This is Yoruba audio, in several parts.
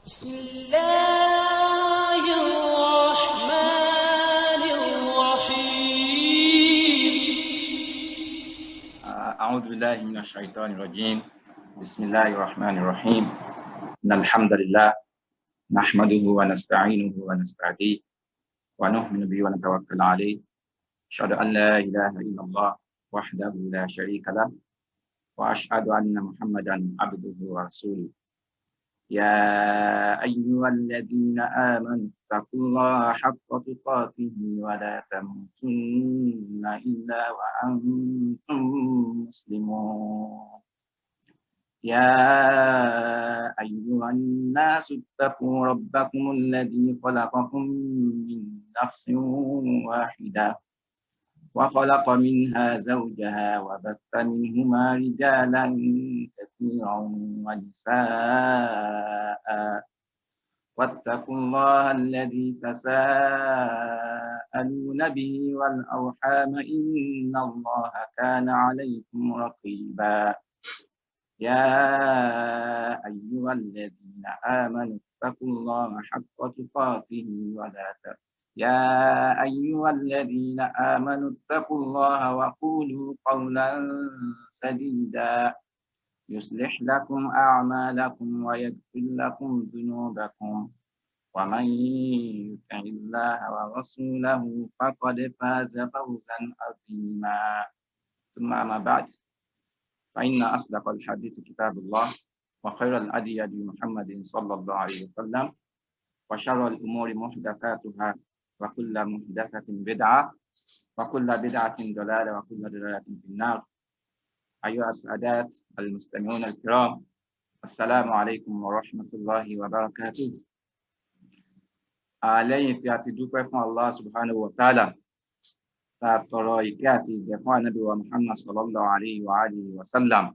بسم الله الرحمن الرحيم. أعوذ بالله من الشيطان الرجيم. بسم الله الرحمن الرحيم. إن الحمد لله نحمده ونستعينه ونستهديه ونؤمن به ونتوكل عليه. أشهد أن لا إله إلا الله وحده لا شريك له وأشهد أن محمدا عبده ورسوله. يا أيها الذين آمنوا اتقوا الله حق تقاته ولا تموتن إلا وأنتم مسلمون. يا أيها الناس اتقوا ربكم الذي خلقكم من نفس واحدة وخلق منها زوجها وبث منهما رجالا كثيرا ونساء واتقوا الله الذي تساءلون به والأرحام إن الله كان عليكم رقيبا. يا أيها الذين آمنوا اتقوا الله حق تقاته يا أيها الذين آمنوا اتقوا الله وقولوا قولا سديدا يصلح لكم أعمالكم ويغفر لكم ذنوبكم ومن يطع الله ورسوله فقد فاز فوزا عظيما. ثم أما بعد، فإن أصدق الحديث كتاب الله وخير الهدي هدي محمد صلى الله عليه وسلم وشر الأمور محدثاتها وكل محدثة بدعة وكل بدعة ضلالة وكل ضلالة في النار. أيها السادات المستمعون الكرام، السلام عليكم ورحمة الله وبركاته. lẹ́yìn tí a ti dúpẹ́ fún Allah subhanahu wa ta'ala, tá a tọrọ ìkẹ́ àti ìgẹ̀ fún ànábì wa Muhammad sallallahu alayhi wa alihi wa sallam,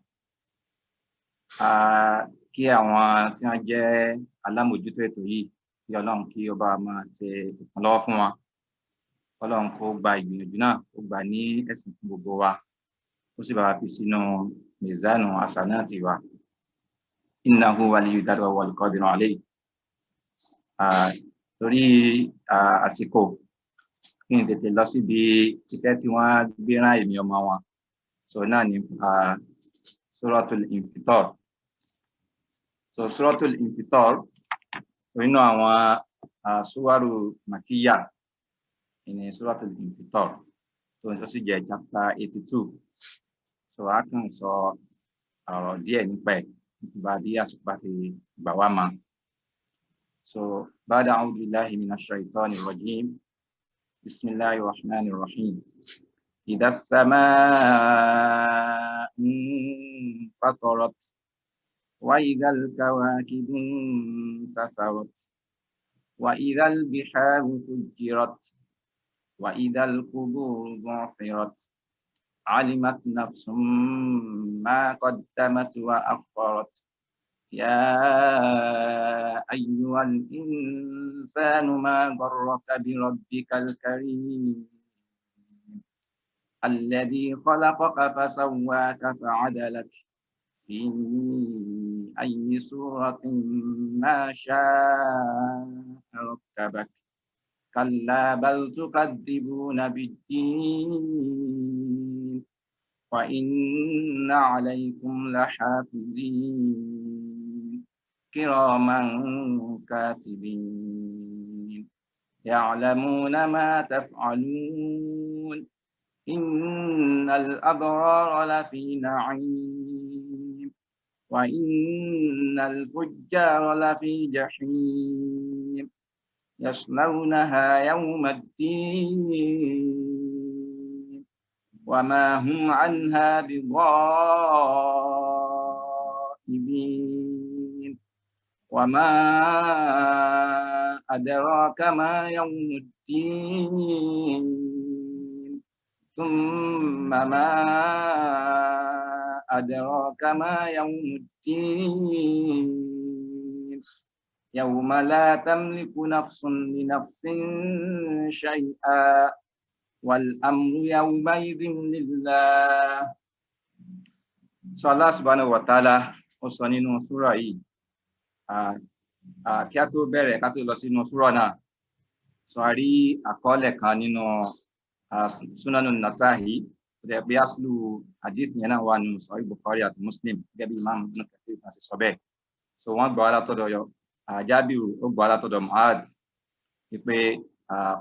kí àwọn tí wọ́n jẹ́ alámòjútó ètò yìí kí Ọlọ́run kí ó bá máa ṣe ìrànlọ́wọ́ fún wa. Ọlọ́run kó gba ìgbìyànjú náà, ó gbà ní ẹ̀sìn fún gbogbo wa, ó sì bá wa fi sínú mizanu hasanati wa. Innahu waliyyu dhalika wal qadiru alayhi. Torí àsìkò kí n tètè lọ síbi iṣẹ́ tí wọ́n gbé rán èmi ọmọ wọn, so náà ni Suratul Infitar. So Suratul Infitar nínú àwọn suwaru makiyya ní Suratul Infitar, tó ń sì jẹ́ chapter 82. So a kàn sọ ọ̀rọ̀ díẹ̀ nípa ẹ̀ nípa bí àsìkò bá ti gbà wá mọ́. So ba'da a'udhu billahi minash shaitanir rajim. Bismillahir rahmanir rahim. Idha as-samaa'u infatarat wa idhal kawakibu intatharat wa idhal biharu fujjirat wa idhal quburu bu'thirat alimat nafsum ma qaddamat wa akharat. يا أيها الإنسان ما غرك بربك الكريم الذي خلقك فسواك فعدلك في أي صورة ما شاء ركبك كلا بل تكذبون بالدين وإن عليكم لحافظين كراما كاتبين يعلمون ما تفعلون إن الأبرار لفي نعيم وإن الفجار لفي جحيم يصلونها يوم الدين وما هم عنها بغائبين وما أدراك ما يوم الدين ثم ما أدراك ما يوم الدين يوم لا تملك نفس لنفس شيئا والأمر يومئذ لله. So Allah subhanahu wa ta'ala ó sọ nínú súrà yìí kí a tó bẹ̀rẹ̀ ká tó lọ sínú súrà náà sọ a rí àkọọ́lẹ̀ kan nínú Sunanun Nasa'i tẹ́ pé aslu hadith yẹn náà wà nínú Sahih Bukhari àti Muslim gẹ́gẹ́ bí Imam Ibn Kathir kan ṣe sọ bẹ́ẹ̀ so wọ́n gbà wá látọ̀dọ̀ Jábìrù ó gbà wá látọ̀dọ̀ Mu'adh pé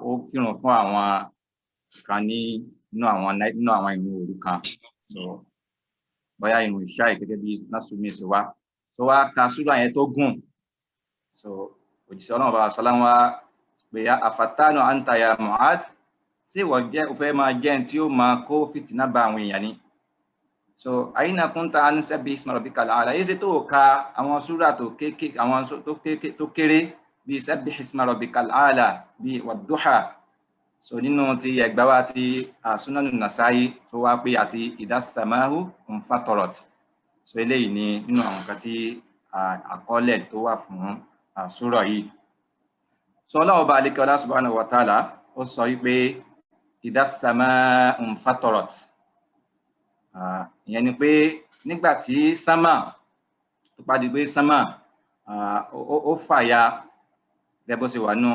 ó kírun fún àwọn kan nínú àwọn ìrun òru kan so bóyá ìrun ìṣá gẹ́gẹ́ bí Nasumi ṣe wá tó wá ka súrà yẹn tó gùn so òjíṣẹ́ Ọlọ́run bá sálám wá pé afatanu anta ya Mu'adh tí ìwọ jẹ́ ó fẹ́ máa jẹ́ tí ó máa kó fìtínà bá àwọn èèyàn ni so aina kunta an sabbi isma rabbikal a'la yìí ṣe tó ka àwọn súrà tó kéékèèké àwọn tó kéré bíi sabbih isma rabbikal a'la bíi wad-duha so nínú ti ẹgbà wa ti Sunanun Nasa'i tó wá pé àti idha samahu unfatarat so eléyìí ni nínú àwọn kan tí àkọọ́lẹ̀ tó wà fún súrà yìí so Ọlọ́hun bá alẹ́kẹ́ ọlá subhanahu wa ta'ala ó sọ wípé idha samahu unfatarat ìyẹn ni pé nígbà tí sámà tó padì pé sámà ó fàya gẹ́gẹ́ bó ṣe wà nínú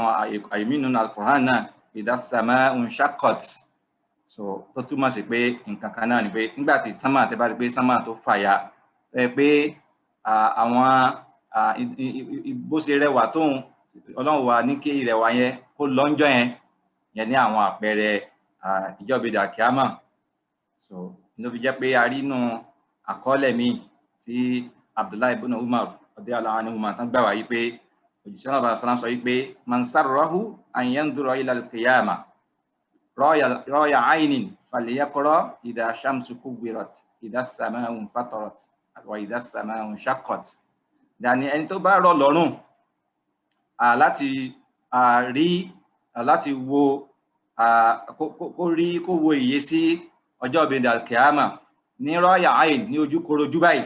àyèmí nínú Al-Qur'an náà idha samahu unshaqqat so tó túmọ̀ sí pé nǹkan kan náà ni pé nígbà tí sámà tẹ́ bá rí pé sámà tó fàya pé àwọn bó ṣe rẹwà tóun Ọlọ́run wa ní kí ìrẹwà yẹn kó lọ́njọ́ yẹn ní àwọn àpẹẹrẹ ìjọba kíámà so ló fi jẹ́ pé a rí inú àkọọ́lẹ̀ míì tí Abdullahi ibn Umar radiyallahu anhuma tán gbà wá yí pé òjíṣẹ́ náà bá sọ́lá sọ yí pé man sarrahu an yandura ila al-qiyamah ra'ya 'aynin falyaqra idha shamsu kuwirat idha as-sama'u infatarat wa idha as-sama'u inshaqqat dàní ẹni tó bá rọ̀ lọ́rùn láti wo kó wo ìyesí ọjọ́ ìbẹ̀dẹ̀ alkiyama ní rọ́yà àìn ní ojú korojú báyìí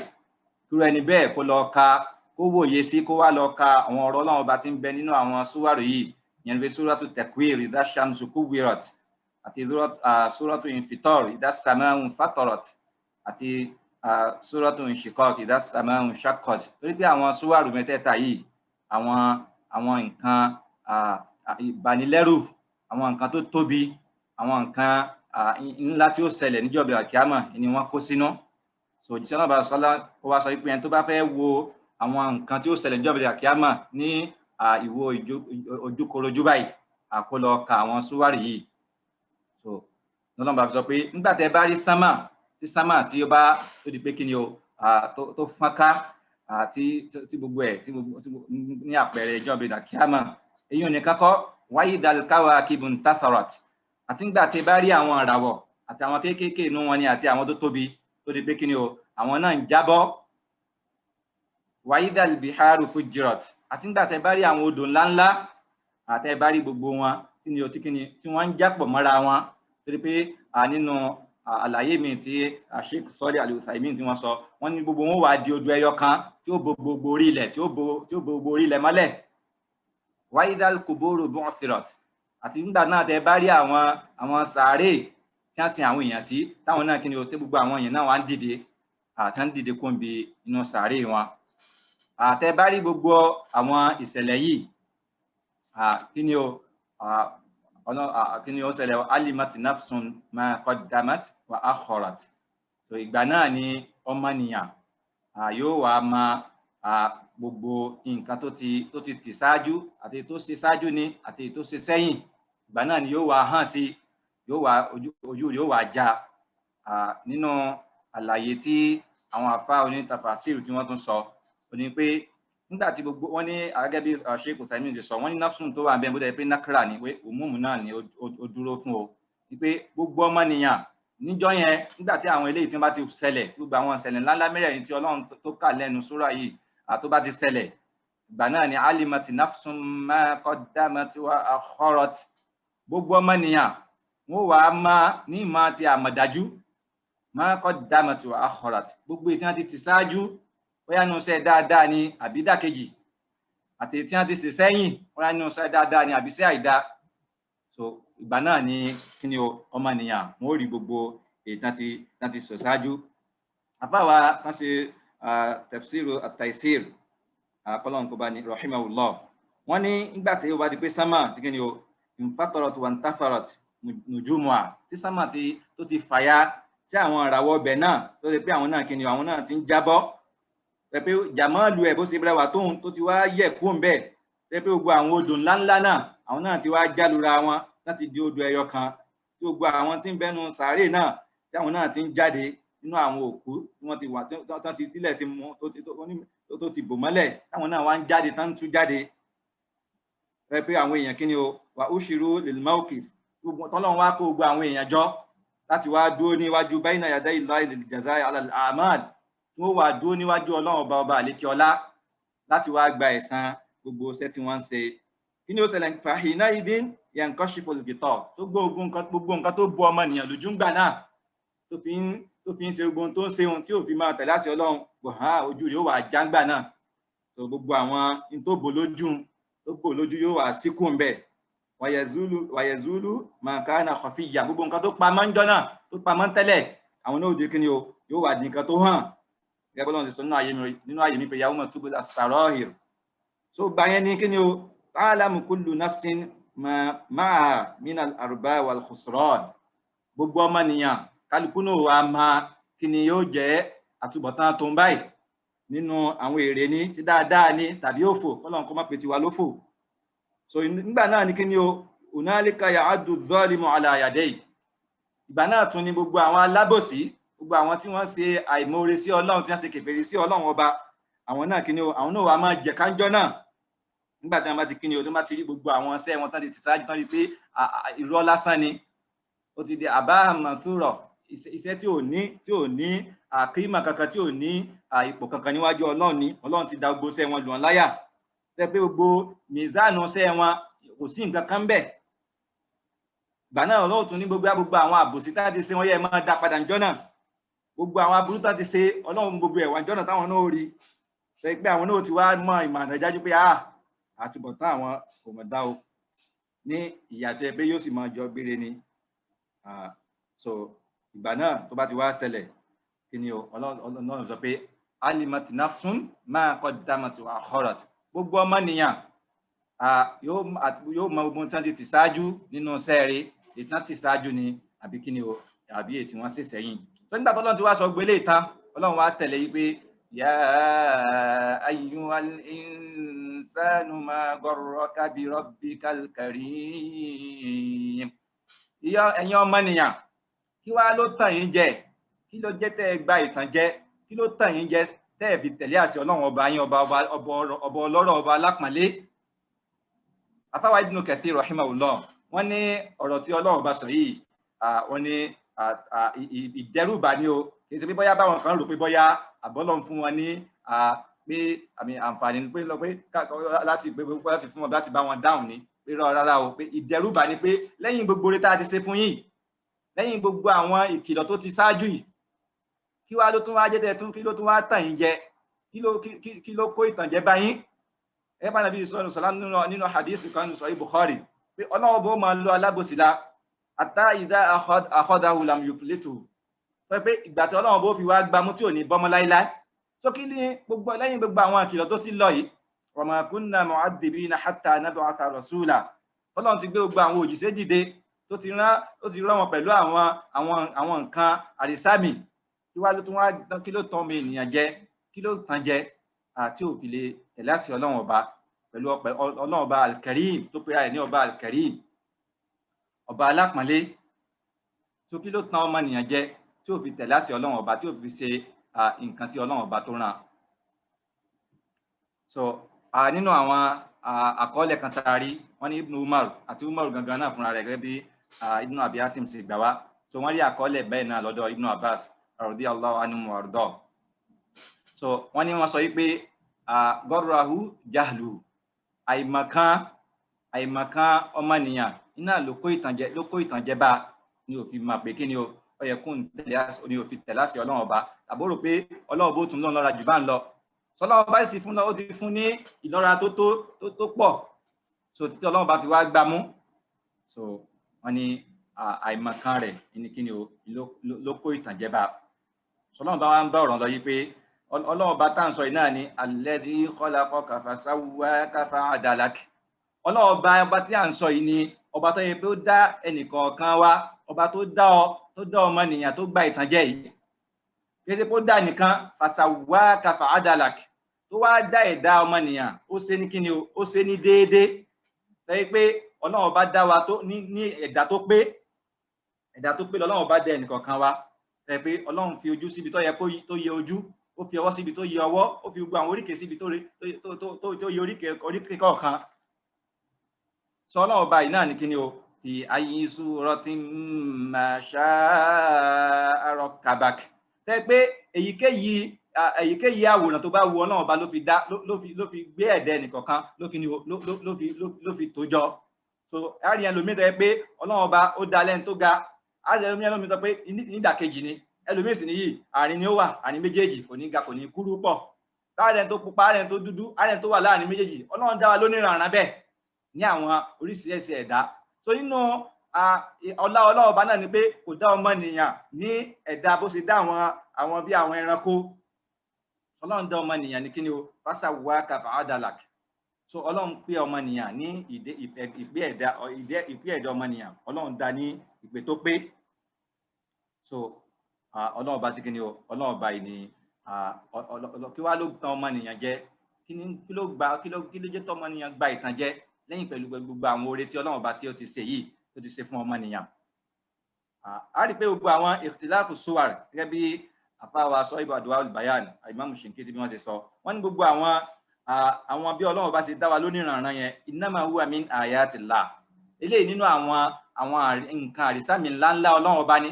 kúrò ẹni bẹ́ẹ̀ kó lọ ka kó wòye sí kó wá lọ ka àwọn ọ̀rọ̀ Ọlọ́run ọba tí ń bẹ nínú àwọn súwárù yìí yẹn bí súrátù Takwir idha shamsu kuwirat àti súrátù Infitar idha as-sama'u infatarat àti súrátù Inshiqaq idha as-sama'u inshaqqat torí pé àwọn súwárù mẹ́tẹ̀ẹ̀ta yìí àwọn nǹkan ìbanilẹ́rù àwọn nǹkan tó tóbi àwọn nǹkan ńlá tí ó ṣẹlẹ̀ níjọba àkíámà ni wọ́n kó sínú so òjíṣẹ́ náà bá sọ́lá ó wá sọ pé ẹni tó bá fẹ́ wo àwọn nǹkan tí ó ṣẹlẹ̀ níjọba àkíámà ní ìwo ojúkorojú báyìí àkólọ ka àwọn súwárì yìí so lọ́nà bá fi sọ pé nígbà tẹ́ bá rí sámà tí ó bá tó di pé kí ni o tó fọ́nká tí gbogbo ẹ̀ tí ní àpẹẹrẹ ìjọba àkíámà èyí ò ní kákọ́ wáyé dalkawa kibun tatharat àti nígbà tí bá rí àwọn ìràwọ̀ àti àwọn kéékèèké inú wọn ni àti àwọn tó tóbi tó di pé kí ni o àwọn náà ń jábọ́ wàyídàl biharu fujirat àti nígbà tí bá rí àwọn odò ńláńlá àti bá rí gbogbo wọn tí ni o tí wọ́n ń jápọ̀ mọ́ra wọn tó di pé nínú àlàyé mi tí Sheikh Salih Al-Uthaymin tí wọ́n sọ wọ́n ní gbogbo wọn wà di odò ẹyọ kan tí ó bo gbogbo orí ilẹ̀ tí ó bo gbogbo orí ilẹ̀ mọ́lẹ̀ wàyídàl kuburu bu'thirat àti nígbà náà tẹ́ bá rí àwọn sàárè tí wọ́n sin àwọn èèyàn sí táwọn náà kí ni o tẹ́ gbogbo àwọn èèyàn náà wá ń dìde àti ń dìde kó ń bi inú sàárè wọn tẹ́ bá rí gbogbo àwọn ìṣẹ̀lẹ̀ yìí kí ni o ṣẹlẹ̀ alimat nafsun ma qaddamat wa akharat so ìgbà náà ni ọmọnìyàn yóò wá máa gbogbo nǹkan tó ti tì ṣáájú àti tó ṣe ṣáájú ni àti tó ṣe sẹ́yìn ìgbà náà ni yóò wá hàn sí ojú yóò wá já nínú àlàyé tí àwọn àfáà onítafàsírù tí wọ́n tún sọ ó ní pé nígbà tí gbogbo wọn ní gẹ́gẹ́ bí Sheikh Uthaymin ti sọ wọ́n ní nafsun tó wà ń bẹ bó dẹ̀ pé nakra ni pé òmùmù náà ni ó dúró fún o ní pé gbogbo ọmọnìyàn níjọ́ yẹn nígbà tí àwọn eléyìí tí wọ́n bá ti ṣẹlẹ̀ gbogbo àwọn ìṣẹ̀lẹ̀ ńláńlá mẹ́rẹ̀ẹ̀rin tí Ọlọ́run tó kà lẹ́nu súrà yìí tó bá ti ṣẹlẹ̀ ìgbà náà ni alimati nafsun ma qaddamat wa akharat gbogbo ọmọnìyàn wọn wà á máa ní ìmọ̀ ti àmọ̀dájú ma qaddamat wa akharat gbogbo èyí tí wọ́n ti tì ṣáájú bóyá nínú iṣẹ́ dáadáa ni àbí dákejì àti tí wọ́n ti ṣe sẹ́yìn bóyá nínú iṣẹ́ dáadáa ni àbí iṣẹ́ àìdá so ìgbà náà ni kí ni ọmọnìyàn wọn ò rí gbogbo èyí tí wọ́n ti sọ ṣáájú àbáwa kan ṣe tafsiru at-taysir àkọlọ́n kó bá ní rahimahullah wọ́n ní nígbà tí ó bá di pé sámà tí kí ni o infatarat wa intafarat nujumuha tí sámà tó ti fàya sí àwọn ìràwọ̀ ọbẹ̀ náà tó lè pé àwọn náà kí ni àwọn náà ti ń jábọ́ pé jàmọ́ọ̀lù ẹ̀ bó ṣe rẹwà tóun tó ti wá yẹ̀ kó ń bẹ̀ pé gbogbo àwọn odò ńláńlá náà àwọn náà ti wá jálura wọn láti di odò ẹyọ kan tí gbogbo àwọn tí ń bẹnu sàárè náà tí àwọn náà ti ń jáde nínú àwọn òkú tí wọ́n ti wà tó ti tílẹ̀ ti mú tó ti bò mọ́lẹ̀ táwọn náà wá ń jáde tán tún jáde pé àwọn èèyàn kí ni o wà ó ṣírò lil mawqif tọ́lọ́run wá kó gbogbo àwọn èèyàn jọ láti wá dúró níwájú bayna yaday Allahi lil jazaa'i ala al a'mal tí wọ́n wà dúró níwájú ọlọ́run ọba àlékè ọlá láti wá gba ẹ̀san gbogbo iṣẹ́ tí wọ́n ń ṣe kí ni ó ṣẹlẹ̀ fàhínà idin yankashifu al-ghitaa tó gbogbo nǹkan tó bu ọmọnìyàn lójú ńgbà náà tó fi ń ṣe gbogbo tó ń ṣe ohun tí ò fi máa tẹ̀lé àṣẹ ọlọ́run gbọ̀hán ojú yóò wà jáǹgbà náà tó gbogbo àwọn tó bò lójú yóò wà síkú ń bẹ̀ wàyẹ̀zúlù ma kana khafiyya gbogbo nǹkan tó pamọ́ ń jọ́nà tó pamọ́ ń tẹ́lẹ̀ àwọn náà ó di kí ni o yóò wà di nǹkan tó hàn gẹ́gẹ́ bọ́lá ti sọ nínú àyè mi pé yawma tubla as-sarā'ir so gbà yẹn ní kí ni o ta'lamu kullu nafsin ma'a min al-arba' wal-khusran gbogbo ọmọnìyàn kálukú náà wà máa kí ni yóò jẹ́ àtúbọ̀tán tó ń báyìí nínú àwọn èrè ní tí dáadáa ní tàbí òfò kọ́lọ́n kó má pe tiwa lófò so nígbà náà ní kí ni o hunalika ya'addu adh-dhalimu ala yadayhi ìgbà náà tún ní gbogbo àwọn alábòsí gbogbo àwọn tí wọ́n ṣe àìmoore sí ọlọ́run tí wọ́n ṣe kèfèrí sí ọlọ́run ọba àwọn náà kí ni o àwọn náà wà máa jẹ káńjọ́ náà nígbà tí wọ́n bá ti kí ni o tí wọ́n bá ti rí gbogbo àwọn iṣẹ́ wọn tán ti ṣáájú tán rí pé irọ́ lásán ni ó ti di àbá mansura iṣẹ́ tí ò ní àkírímà kankan tí ò ní ipò kankan níwájú ọlọ́run ni ọlọ́run ti da gbogbo iṣẹ́ wọn lù wọ́n láyà tẹ́ pé gbogbo mìzánù iṣẹ́ wọn kò sí nǹkan kan bẹ́ẹ̀ ìgbà náà ọlọ́run tún ní gbogbo àwọn àbòsí tá a ti ṣe wọ́n yẹ máa dá padà níjọ́ náà gbogbo àwọn aburú tá a ti ṣe ọlọ́run gbogbo ẹ̀wà níjọ́ náà táwọn náà rí ṣe pé àwọn náà ti wá mọ ìmọ̀ràn ìdájú pé àtúbọ̀tán àwọn kò mọ̀ dá o ní ìyàtọ̀ ẹgbẹ́ yóò sì máa jọ gbére ni so ìgbà náà tó bá ti wá ṣẹlẹ̀ kí ni o ọlọ́run sọ pé alimat nafsun ma qaddamat wa akharat gbogbo ọmọnìyàn yóò mọ gbogbo tí wọ́n ti ṣáájú nínú sẹ́ẹ̀rì ètí wọ́n ti ṣáájú ni àbí kí ni o àbí ètí wọ́n sì sẹ́yìn tó nígbà tó ọlọ́run ti wá sọ gbélé ìtàn ọlọ́run wá tẹ̀lé yí pé ya ayyuhal insanu ma gharraka bi rabbikal karim ẹ̀yin ọmọnìyàn kí wá ló tàn yín jẹ kí ló jẹ́ tẹ́ ẹ gba ìtànjẹ kí ló tàn yín jẹ tẹ́ ẹ fi tẹ̀lé àṣẹ ọlọ́run ọba yín ọba ọlọ́rọ̀ ọba alápọ̀nlé afáwa Ibn Kathir rahimahullah wọ́n ní ọ̀rọ̀ tí ọlọ́run bá sọ yìí wọ́n ní ìdẹ́rùbà ni o kì í ṣe pé bóyá báwọn kan rò pé bóyá àbọ́lọ́run fún wọn ní pé àǹfààní pé láti fún wọn láti bá wọn dáhùn ní pé rárá o pé ìdẹ́rùbà ni pé lẹ́yìn gbogbo oore tá a ti ṣe fún yín lẹ́yìn gbogbo àwọn ìkìlọ̀ tó ti ṣáájú yìí kí wá ló tún wá jẹ́ tẹ́ kí ló tún wá tàn yín jẹ kí ló kó ìtànjẹ bá yín ẹ bá nàbí sọ̀rọ̀ sọ̀lá nínú hadith kan sọ Bukhari pé ọlọ́wọ́ bó máa lo alábòsílá àtà ìdá akhadahu lam yuflitu pé ìgbà tí ọlọ́wọ́ bó fi wá gbámú tí ò ní bọ́mọ láíláí tó kí ní gbogbo lẹ́yìn gbogbo àwọn ìkìlọ̀ tó ti lọ yìí wa ma kunna mu'adhibina hatta nab'atha rasula ọlọ́run ti gbé gbogbo àwọn òjíṣẹ́ dìde tó ti rán wọn pẹ̀lú àwọn nǹkan àrísàmì kí wá ló tún wá kí ló tàn mí ènìyàn jẹ kí ló tàn jẹ àti òfin lè tẹ̀lé àṣẹ ọlọ́run ọba pẹ̀lú ọlọ́run ọba al-Karim tó pera ẹ̀ ní ọba al-Karim ọba alápọ̀nlé tó kí ló tàn ọmọnìyàn jẹ tí òfin tẹ̀lé àṣẹ ọlọ́run ọba tí òfin ṣe nǹkan tí ọlọ́run ọba tó rán so nínú àwọn àkọọ́lẹ̀ kan tààrí wọ́n ní Ibn Umar àti Umar gangan náà fúnra rẹ̀ gẹ́gẹ́ bí Ibn Abi Hatim ṣe gbà wá so wọ́n rí àkọọ́lẹ̀ bẹ́ẹ̀ náà lọ́dọ̀ Ibn Abbas radiyallahu anhu warda so wọ́n ní wọ́n sọ wípé gọ́rùrahù jahlu àìmọ̀kan ọmọnìyàn iná ló kó ìtànjẹ bá ní òfin máa pé kí ni ó yẹ kún ní òfin tẹ̀lé àṣẹ ọlọ́run ọba àbúrò pé ọlọ́run bó tún lọ́ra jù bá ń lọ sọlọ́run bá sì fún lọ ó ti fún ní ìlọ́ra tó pọ̀ so títí ọlọ́run bá fi wá gbámú so wọ́n ní àìmọ̀kan rẹ̀ ní kí ni ó ló kó ìtànjẹ bá sọlọ́run bá wá ń bá ọ̀rọ̀ lọ yí pé Ọlọ́run bá tá ń sọ yìí náà ni alladhi khalaqaka fasawwaka fa'adalak. Ọlọ́run bá tí à ń sọ yìí ni ọba tó yẹ pé ó dá ẹnìkọ̀ọ̀kan wa, ọba tó dá ọmọnìyàn tó gba ìtànjẹ yìí. Kì í ṣe pé ó dá nìkan fasawwaka fa'adalak, tó wá dá ẹ̀dá ọmọnìyàn ó ṣe ní kíni o, ó ṣe ní déédéé. Lẹ́yìn pé Ọlọ́run bá dá wa tó ní ẹ̀dá tó pé lọ́lọ́run bá dá ẹnìkọ̀ọ̀kan wa. Lẹ́yìn pé Ọlọ́run fi ojú síbi tó yẹ tó yẹ ojú, ó fi ọwọ́ síbi tó yẹ ọwọ́, ó fi gbogbo àwọn oríkèé síbi tó yẹ oríkèé kọ̀ọ̀kan. Sọ Ọlọ́run báyìí náà ní kíni o, fi ayyi suratin ma sha'a rakkabak. Tẹ́ pé èyíkéyìí àwòrán tó bá wu Ọlọ́run bá ló fi gbé ẹ̀dá ẹnìkọ̀ọ̀kan ló fi tó jọ. So àárín ẹlòmíì tó yẹ pé Ọlọ́run bá ó dá lẹ́nu tó ga, àárín ẹlòmíì tó pé nídàkejì ni, ẹlòmíì sì nìyí àárín ni ó wà, àárín méjèèjì, kò ní ga kò ní kúrú pọ̀. Láàrin tó pupa, àárín tó dúdú, àárín tó wà láàrin méjèèjì, Ọlọ́run dá wa lóníranran bẹ́ẹ̀ ní àwọn oríṣiríṣi ẹ̀dá. So nínú ọlá Ọlọ́run bá náà ni pé kò dá ọmọnìyàn ní ẹ̀dá bó ṣe dá àwọn bí àwọn ẹranko. Ọlọ́run dá ọmọnìyàn ní kíni o, fasawwaka fa'adalak. So Ọlọ́run pé ọmọnìyàn ní ìpè ẹ̀dá ọmọnìyàn, Ọlọ́run dá ní ìpè tó pé. So Ọlọ́run bá sí kíni o, Ọlọ́run bá yìí ni kí wá ló tàn ọmọnìyàn jẹ, kí ló jẹ́ tó ọmọnìyàn gba ìtànjẹ lẹ́yìn pẹ̀lú gbogbo àwọn oore tí Ọlọ́run bá tí ó ti ṣe yìí, tó ti ṣe fún ọmọnìyàn. A rí pé gbogbo àwọn ikhtilafu suwar gẹ́gẹ́ bí àfáwà Sahibu Adwa'ul Bayan Imam Shinkiti bí wọ́n ṣe sọ, wọ́n ní gbogbo àwọn bí Ọlọ́run bá ṣe dá wa lóníranran yẹn, innama huwa min ayatillah. Eléyìí nínú àwọn nǹkan àrísàmì ńláńlá Ọlọ́run ọba ní.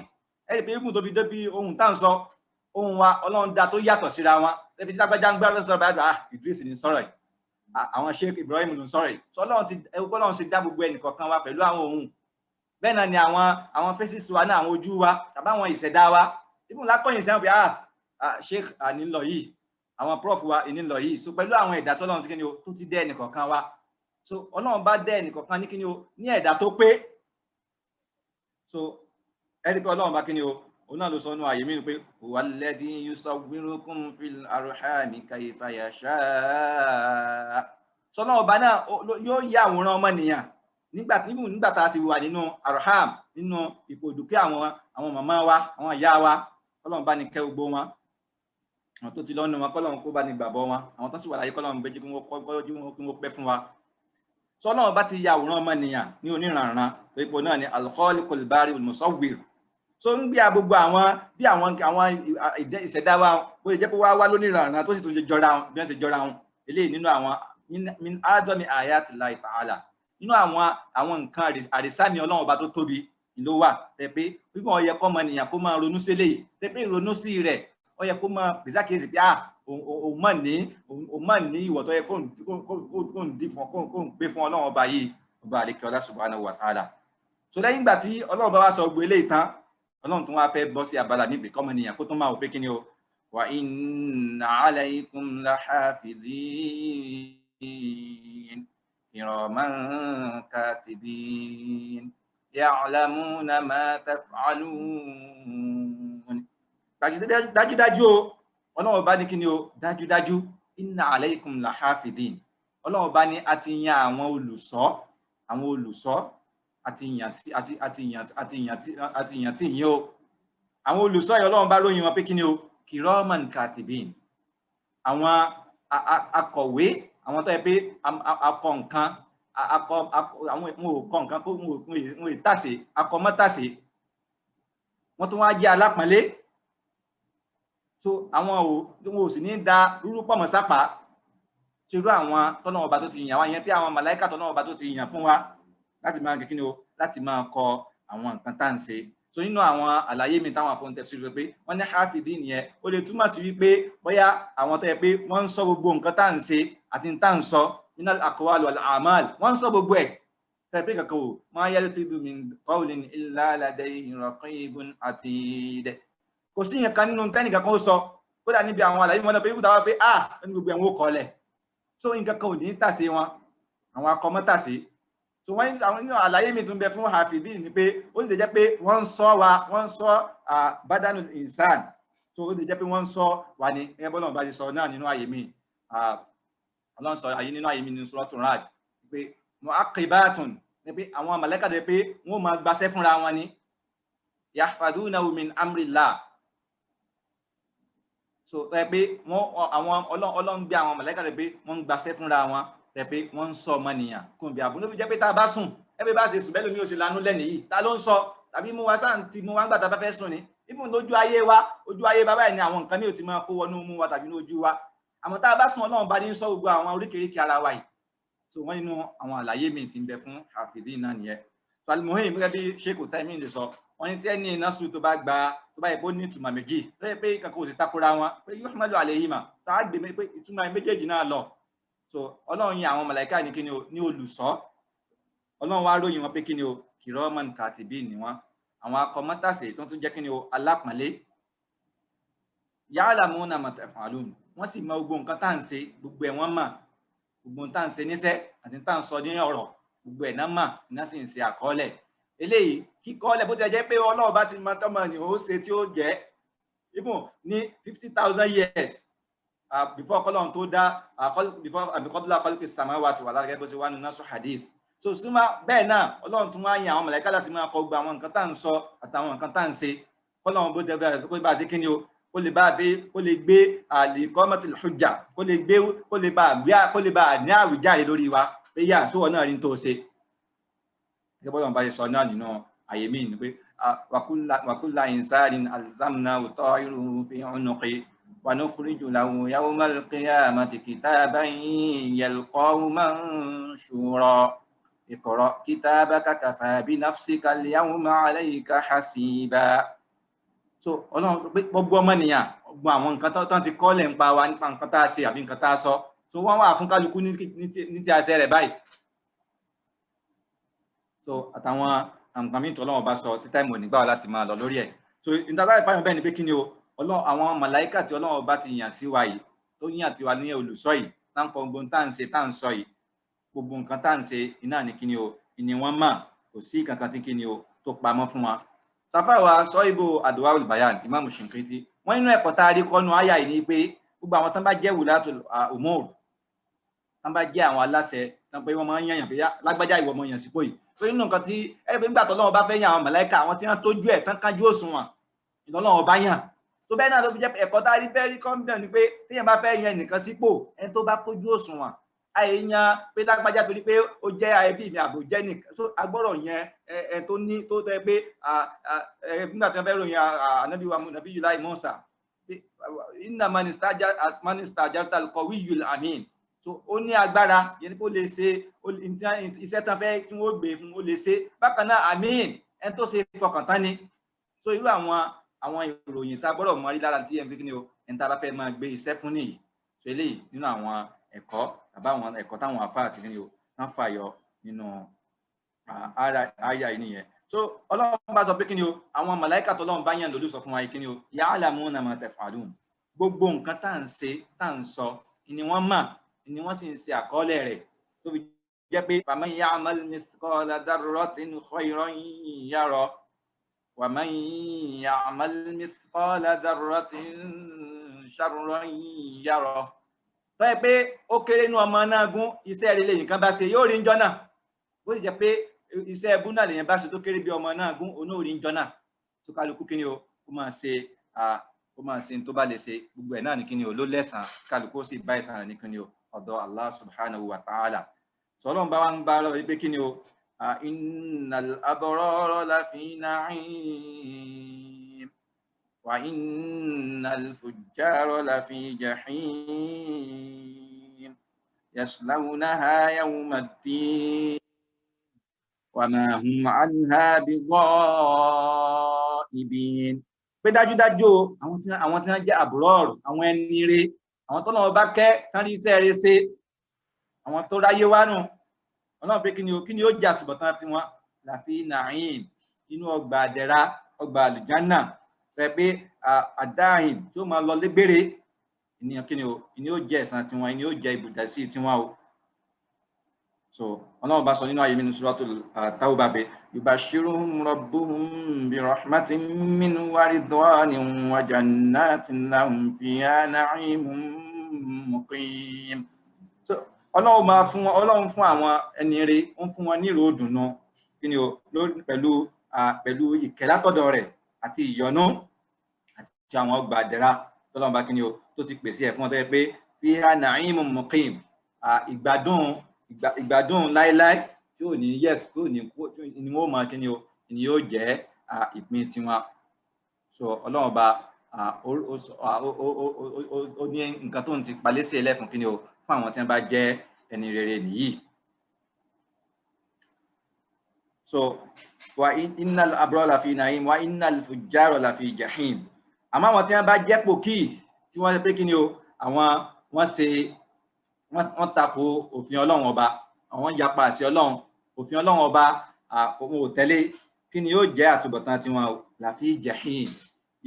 Ẹ̀rí pé ikú tó fi dé bí ohun tá ń sọ, ohun wa Ọlọ́run dá tó yàtọ̀ síra wọn. Ẹbí tí lágbájá ń gbá lọ́sọ̀rọ̀ bá Idris ní sọ̀rọ̀ yìí, àwọn Sheikh Ibrahim ló ń sọ̀rọ̀ yìí. So Ọlọ́run ti dá gbogbo ẹnìkọ̀ọ̀kan wa pẹ̀lú àwọn ohun. Bẹ́ẹ̀ náà ni àwọn faces wa náà, àwọn ojú wa tàbí àwọn ìṣẹ̀dá wa. Ibùn lákọ̀yìn sẹ́wọ̀n pé Sheikh ànílọ yìí, àwọn prof wa ìnílọ yìí. So pẹ̀lú àwọn ẹ̀dá tó Ọlọ́run ti kíni o, tó ti dá ẹnìkọ̀ọ̀kan wa. So Ọlọ́run bá dá ẹnìkọ̀ọ̀kan ní kíni o, ní ẹ̀dá tó pé. So ẹ̀rí pé Ọlọ́run bá kíni o, òun náà ló sọ nínú àyè mí pé walladhi yusawwirukum fil arhami kayfa yasha. Sọ́nà ọba náà yóò yá àwòrán ọmọnìyàn nígbà tá a ti wà nínú arham, nínú ipò dúkìá àwọn màmá wa, àwọn ìyá wa. Ọlọ́run bá ní kẹ́ gbogbo wọn, àwọn tó ti lọ́nu wọn kọ́lọ́run kó bá ní gbàgbọ́ wọn, àwọn tó sì wà láyé kọ́lọ́run bẹ́ẹ̀ kí wọ́n pẹ́ fún wa. Sọ́nà ọba ti yá àwòrán ọmọnìyàn ní oníranran, ipò náà ni al-khaliqul bari'ul musawwir. So ń gbé gbogbo àwọn bí àwọn ìṣẹ̀dá wa bó ṣe jẹ́ pé wá lóníranran tó sì tún jọra wọn bí wọ́n ṣe jọra wọn. Eléyìí nínú àwọn min adami ayatillahi ta'ala, nínú àwọn nǹkan àrísàmì Ọlọ́run ọba tó tóbi ló wà. Tẹ́ pé wípé ó yẹ kọ́ ọmọnìyàn kó máa ronú sílé yìí, tẹ́ pé ìrònú sí rẹ̀ ó yẹ kó máa pèsè àkíyèsí pé òun mọ̀ ní ìwọ̀ tó yẹ kó ń dí fún kó ń gbé fún Ọlọ́run ọba yìí, ọba àlékè ọlá subhanahu wa ta'ala. So lẹ́yìn ìgbà tí Ọlọ́run bá wá sọ gbogbo eléyìí tán, Ọlọ́run tún wá fẹ́ bọ́ sí abala níbi kọ́mọnìyàn kó tún máa wò pé kí ni o, wa inna alaykum lahafidhin kiraman katibin ya'lamuna ma taf'alun. Dájúdájú o, Ọlọ́run bá ní kí ni o, dájúdájú inna alaykum lahafidhin. Ọlọ́run bá ní a ti yan àwọn olùṣọ́ àti ìyàn tí yín o. Àwọn olùṣọ́ yìí Ọlọ́run bá ròyìn wọn pé kí ni o, kiraman katibin. Àwọn akọ̀wé, àwọn tó yẹ pé akọ nǹkan, àwọn ò kọ nǹkan kó wọn ì tàsé, akọ mọ́ tàsé. Wọ́n tún wá jẹ́ alápọ̀nlé. So àwọn ò sì ní da rúrú pọ̀ mọ́ sápá. Ṣerú àwọn tọ́lọ́run ọba tó ti yàn wá yẹn, pé àwọn màláíkà tọ́lọ́run ọba tó ti yàn fún wa láti máa kí ni o, láti máa kọ àwọn nǹkan tá ń ṣe. So nínú àwọn àlàyé mi táwọn afọ́n tafsir pé wọ́n ní hafidhin yẹn ó lè túmọ̀ sí wípé bóyá àwọn tó yẹ pé wọ́n ń sọ gbogbo nǹkan tá ń ṣe àti tá ń sọ minal aqwal wal a'mal, wọ́n ń sọ gbogbo ẹ̀. Tẹ́ pé kankan o, ma yalfidu min qawlin illa ladayhi raqibun atid. Kò sí nǹkan nínú tẹ́nì kankan ó sọ, kódà níbi àwọn àlàyé wọn lọ pé ibùdó wa pé ẹni gbogbo ẹ̀wọ̀n ó kọ́lẹ̀. So nǹkan kan ò ní tàsé wọn, àwọn akọmọ́ tàsé. So wọ́n àwọn nínú àlàyé mi tún bẹ fún hafidhin ni pé ó sì jẹ́ pé wọ́n ń sọ badanul insan, so ó lè jẹ́ pé wọ́n ń sọ wà ní ẹgbẹ́ bọ́lá ọba ti sọ náà nínú àyè mi ọlọ́run sọ àyè nínú àyè mi nínú Suratul Ra'd pé mu'aqibatun ní pé àwọn màláíkà dẹ̀ pé wọ́n máa gbaṣẹ́ fúnra wọn ni yahfadunahu min amrillah so ẹ pé wọ́n àwọn ọlọ́run gbé àwọn màláíkà dẹ̀ pé wọ́n ń gbaṣẹ́ fúnra wọn tẹ̀ pé wọ́n ń sọ ọmọnìyàn kò bí àbúrò fi jẹ́ pé tá a bá sùn ẹ pé bá ṣe sùn bẹ́ẹ̀ lómi ò ṣe lanú lẹ́nu yìí ta ló ń sọ tàbí mú wa sáà ti mú wa ń gbà tá a bá fẹ́ sùn ni ìfún lójú ayé bàbá ẹ̀ ni àwọn nǹkan ní ò ti máa kó wọnú mú wa tàbí lójú wa àmọ́ tá a bá sùn ọlọ́run bá ní sọ gbogbo àwọn oríkèéríkèé ara wa yìí so wọ́n nínú àwọn àlàyé mi ti ń bẹ fún hafidin náà nìyẹn so almuhim gẹ́gẹ́ bí Sheikh Uthaymeen lè sọ wọ́n ní tí ẹni nasu tó bá yẹ kó ní ìtumọ̀ méjì tó yẹ pé kankan ò sì takora wọn pé yuhmalu alayhima tá a gbé pé ìtumọ̀ méjèèjì náà lọ so ọlọ́run yin àwọn màláíkà ní kíni o ní olùṣọ́ ọlọ́run wá ròyìn wọn pé kíni o kiraman katibin ni wọn àwọn akọmọtàsé tó tún jẹ́ kíni o alápọ̀nlé ya'lamuna ma taf'alun wọ́n sì mọ gbogbo nǹkan tá à ń ṣe gbogbo ẹ̀ wọ́n mọ̀ gbogbo nǹkan tá à ń ṣe níṣẹ́ àti tá à ń sọ ní ọ̀rọ̀ gbogbo ẹ̀ náà mọ̀ iná sì ń ṣe àkọọ́lẹ̀ eléyìí kíkọ́ọ́lẹ̀ bó ti jẹ́ pé ọlọ́run bá ti mọ tọ́mọ ni ó ṣe tí ó jẹ́ even ní 50,000 years before kọ́lọ́run tó dá qabla khalqi samawati wal ardi bó ṣe wà nínú hadith so súnmọ́ bẹ́ẹ̀ náà ọlọ́run tún wá yan àwọn màláíkà láti máa kọ gbogbo àwọn nǹkan tá à ń sọ àtàwọn nǹkan tá à ń ṣe kọ́lọ́run bó jẹ́ bẹ́ẹ̀ kó bá ṣe kí ni o kó lè gbé al-iqamatul hujja kó lè bá ní àwíjàre lórí wa pé yà tó wọ́n náà rí tó ṣe gẹ́gẹ́ bọ́lá bá ṣe sọ náà nínú àyè míì ni pé wa kulla insanin alzamnahu ta'irahu fi 'unuqihi wa nukhriju lahu yawmal qiyamati kitaban yalqahu manshura iqra kitabaka kafa bi nafsika al-yawma 'alayka hasiba so ọlọ́run pé gbogbo ọmọnìyàn gbogbo àwọn nǹkan tó ti kọ́lẹ̀ ń pa wa nípa nǹkan tá a ṣe àbí nǹkan tá a sọ so wọ́n wà fún kálukú ní ti àṣẹ rẹ̀ báyìí so àtàwọn nǹkan míì tó ọlọ́run bá sọ títà ìmọ̀ nígbà wa láti máa lọ lórí ẹ̀ so ìdájọ́ ìfàyàn bẹ́ẹ̀ ni pé kí ni o àwọn màláíkà tí ọlọ́run bá ti yàn sí wa yìí tó yàn tí wa ní olùṣọ́ yìí táǹkọ gbogbo tá à ń ṣe tá à ń sọ yìí gbogbo nǹkan tá à ń ṣe iná ní kí ni o ìní wọn mọ̀ kò sí kankan tí kí ni o tó pamọ́ fún wa tàfàwà sọ ibo Adwaul Bayan Imam Shinqiti wọ́n nínú ẹ̀kọ́ tá a rí kọ́nu àyà yìí ni pé gbogbo àwọn tán bá jẹ́ wulatul umur tán bá jẹ́ àwọn aláṣẹ tán pé wọ́n máa ń yànyàn pé lágbájá ìwọ ọmọ yàn sípò yìí pé nínú nǹkan tí ẹgbẹ́ nígbà tó lọ́wọ́ bá fẹ́ yàn àwọn màláíkà àwọn tí wọ́n tójú ẹ̀ tán kájú òṣùwọ̀n ìlọ́lọ́wọ́ bá yàn tó bẹ́ẹ̀ náà ló fi jẹ́ ẹ̀kọ́ tá a rí fẹ́ẹ́ rí kọ́ńbíọ̀n ni pé téèyàn bá fẹ́ yan ẹnìkan sípò ẹni tó bá kójú òṣùwọ̀n àìyàn pé lágbájá torí pé ó jẹ́ àìbí mi àbò jẹ́ nìkan so agbọ́rọ̀ yẹn ẹ tó ní tó tẹ́ pé nígbà tí wọ́n fẹ́ ròyìn ànábì wa Nabiyullahi Musa inna man istajarta al-qawiyyul amin so ó ní agbára yẹn kó lè ṣe iṣẹ́ tán fẹ́ tí wọ́n gbé fún ó lè ṣe bákan náà amin ẹni tó ṣe fọkàn tán ni so irú àwọn ìròyìn tá a gbọ́dọ̀ mọ rí lára tí ẹ̀ ń fi kí ni o ẹni tá a bá fẹ́ máa gbé iṣẹ́ fún nìyí so eléyìí nínú àwọn ẹ̀kọ́ àbáwọn ẹ̀kọ́ táwọn àfáà àti kíni o wọ́n fàyọ nínú àyà yìí nìyẹn so ọlọ́run bá sọ pé kíni o àwọn màláíkà tó lọ́run bá yàn lólu sọ fún wa yìí kíni o ya'lamuna ma taf'alun gbogbo nǹkan tá à ń ṣe tá à ń sọ ni wọ́n mọ̀ ni wọ́n sì ń ṣe àkọọ́lẹ̀ rẹ̀ tó fi jẹ́ pé faman ya'mal mithqala dharratin khayran yara wa man ya'mal mithqala dharratin sharran yara tó yẹ pé ó kéré nú ọmọ náà gún iṣẹ́ rẹ̀ lẹ́yìn kan bá ṣe yóò rí njọ́ náà bó sì jẹ́ pé iṣẹ́ ẹbú náà lèyàn bá ṣe tó kéré bí ọmọ náà gún onóòrí njọ́ náà tó kálukú kíni o ó máa ṣe tó bá lè ṣe gbogbo ẹ̀ náà ní kíni o ló lẹ́sàn kálukú ó sì bá ìsàn rẹ̀ ní kíni o ọ̀dọ̀ Allah subhanahu wa ta'ala sọlọ́n bá wa ń bá lọ́wọ́ pé kíni o innal abrara lafi na'im wa innal fujjara lafi jahim yaslawnaha yawmaddin wa ma hum anha bighaibin pé dájúdájú àwọn tí wọ́n jẹ́ àbúrọ́ọ̀rù àwọn ẹni rere àwọn tó lọ́wọ́ bá kẹ́ tán rí iṣẹ́ rere ṣe àwọn tó ráyé wá nù ọlọ́run pé kí ni ó jẹ́ àtúbọ̀tán tí wọ́n láfi na'im inú ọgbà àdẹ̀ra ọgbà àlùjánà pé pé àdáhìn tí ó máa lọ légbére ìní ó jẹ́ ẹ̀san tiwọn ìní ó jẹ́ ibùdásí tiwọn o so Ọlọ́run bá sọ nínú ayé mi ní suratul Tawbah pé yubashiruhum rabbuhum bi rahmatin minhu wa ridwanin wa jannatin lahum fiha na'imun muqim. So Ọlọ́run fún àwọn ẹni rere, ó ń fún wọn ní ìró ìdùnnú kíni o pẹ̀lú ìkẹ́ látọ̀dọ̀ rẹ̀ àti ìyọ́nú àti àwọn ọgbà àdẹ̀ra tọ́lọ́run bá kíni o tó ti pèsè ẹ̀ fún wọn tó yẹ pé fiha na'imun muqim, ìgbádùn láéláé tí ò ní yẹ kí ò ní kú ni wọ́n máa kíni o ni yóò jẹ́ ìpín tiwọn. So Ọlọ́run bá ó ní nǹkan tó ń ti palẹ́sẹ̀ ẹlẹ́fun kíni o fún àwọn tí wọ́n bá jẹ́ ẹni rere nìyí. So wa innal abrara lafi na'im wa innal fujjara lafi jahim. Àmọ́ àwọn tí wọ́n bá jẹ́ pòkì tí wọ́n pé kíni o àwọn wọ́n tako òfin Ọlọ́run ọba, àwọn yapa àṣẹ Ọlọ́run, òfin Ọlọ́run ọba wọn ò tẹ̀lé, kíni yóò jẹ́ àtúbọ̀tán tiwọn lafi jahim,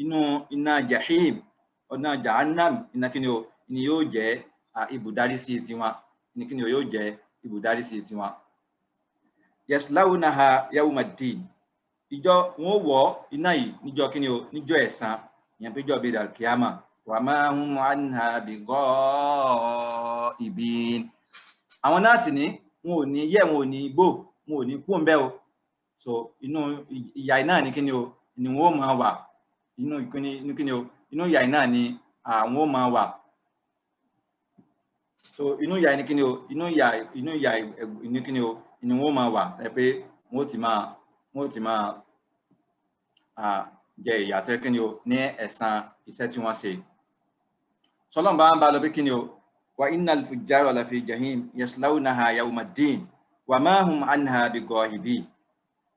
inú iná jahim, ọ̀nà jahannam, iná kíni o ni yóò jẹ́ ibùdarí sí tiwọn, ní kíni o yóò jẹ́ ibùdarí sí tiwọn. Yaslawnaha yawmaddin, ìjọ wọn wọ̀ iná yìí níjọ́ kíni o níjọ́ ẹ̀san, ìyẹn pé jọ́ bídà kíámà. Wa ma hum anha bighaibin, àwọn náà sì ní wọn ò ní yẹ̀, wọn ò ní gbò, wọn ò ní kú ńbẹ̀ o. So inú ìyà iná ní kíni o ni wọn ó máa wà, inú kíni o inú ìyà iná ni àwọn ó máa wà. So inú ìyà ní kíni o inú ìyà ní kíni o ni wọn ó máa wà, ẹ pé wọn ó ti máa jẹ ìyà tó kíni o ní ẹ̀san iṣẹ́ tí wọ́n ṣe. Sọlọ́n bá ń bá lọ pé kíni o wa innal fujjara lafi jahim yaslawnaha yawmaddin wa ma hum anha bighaibin.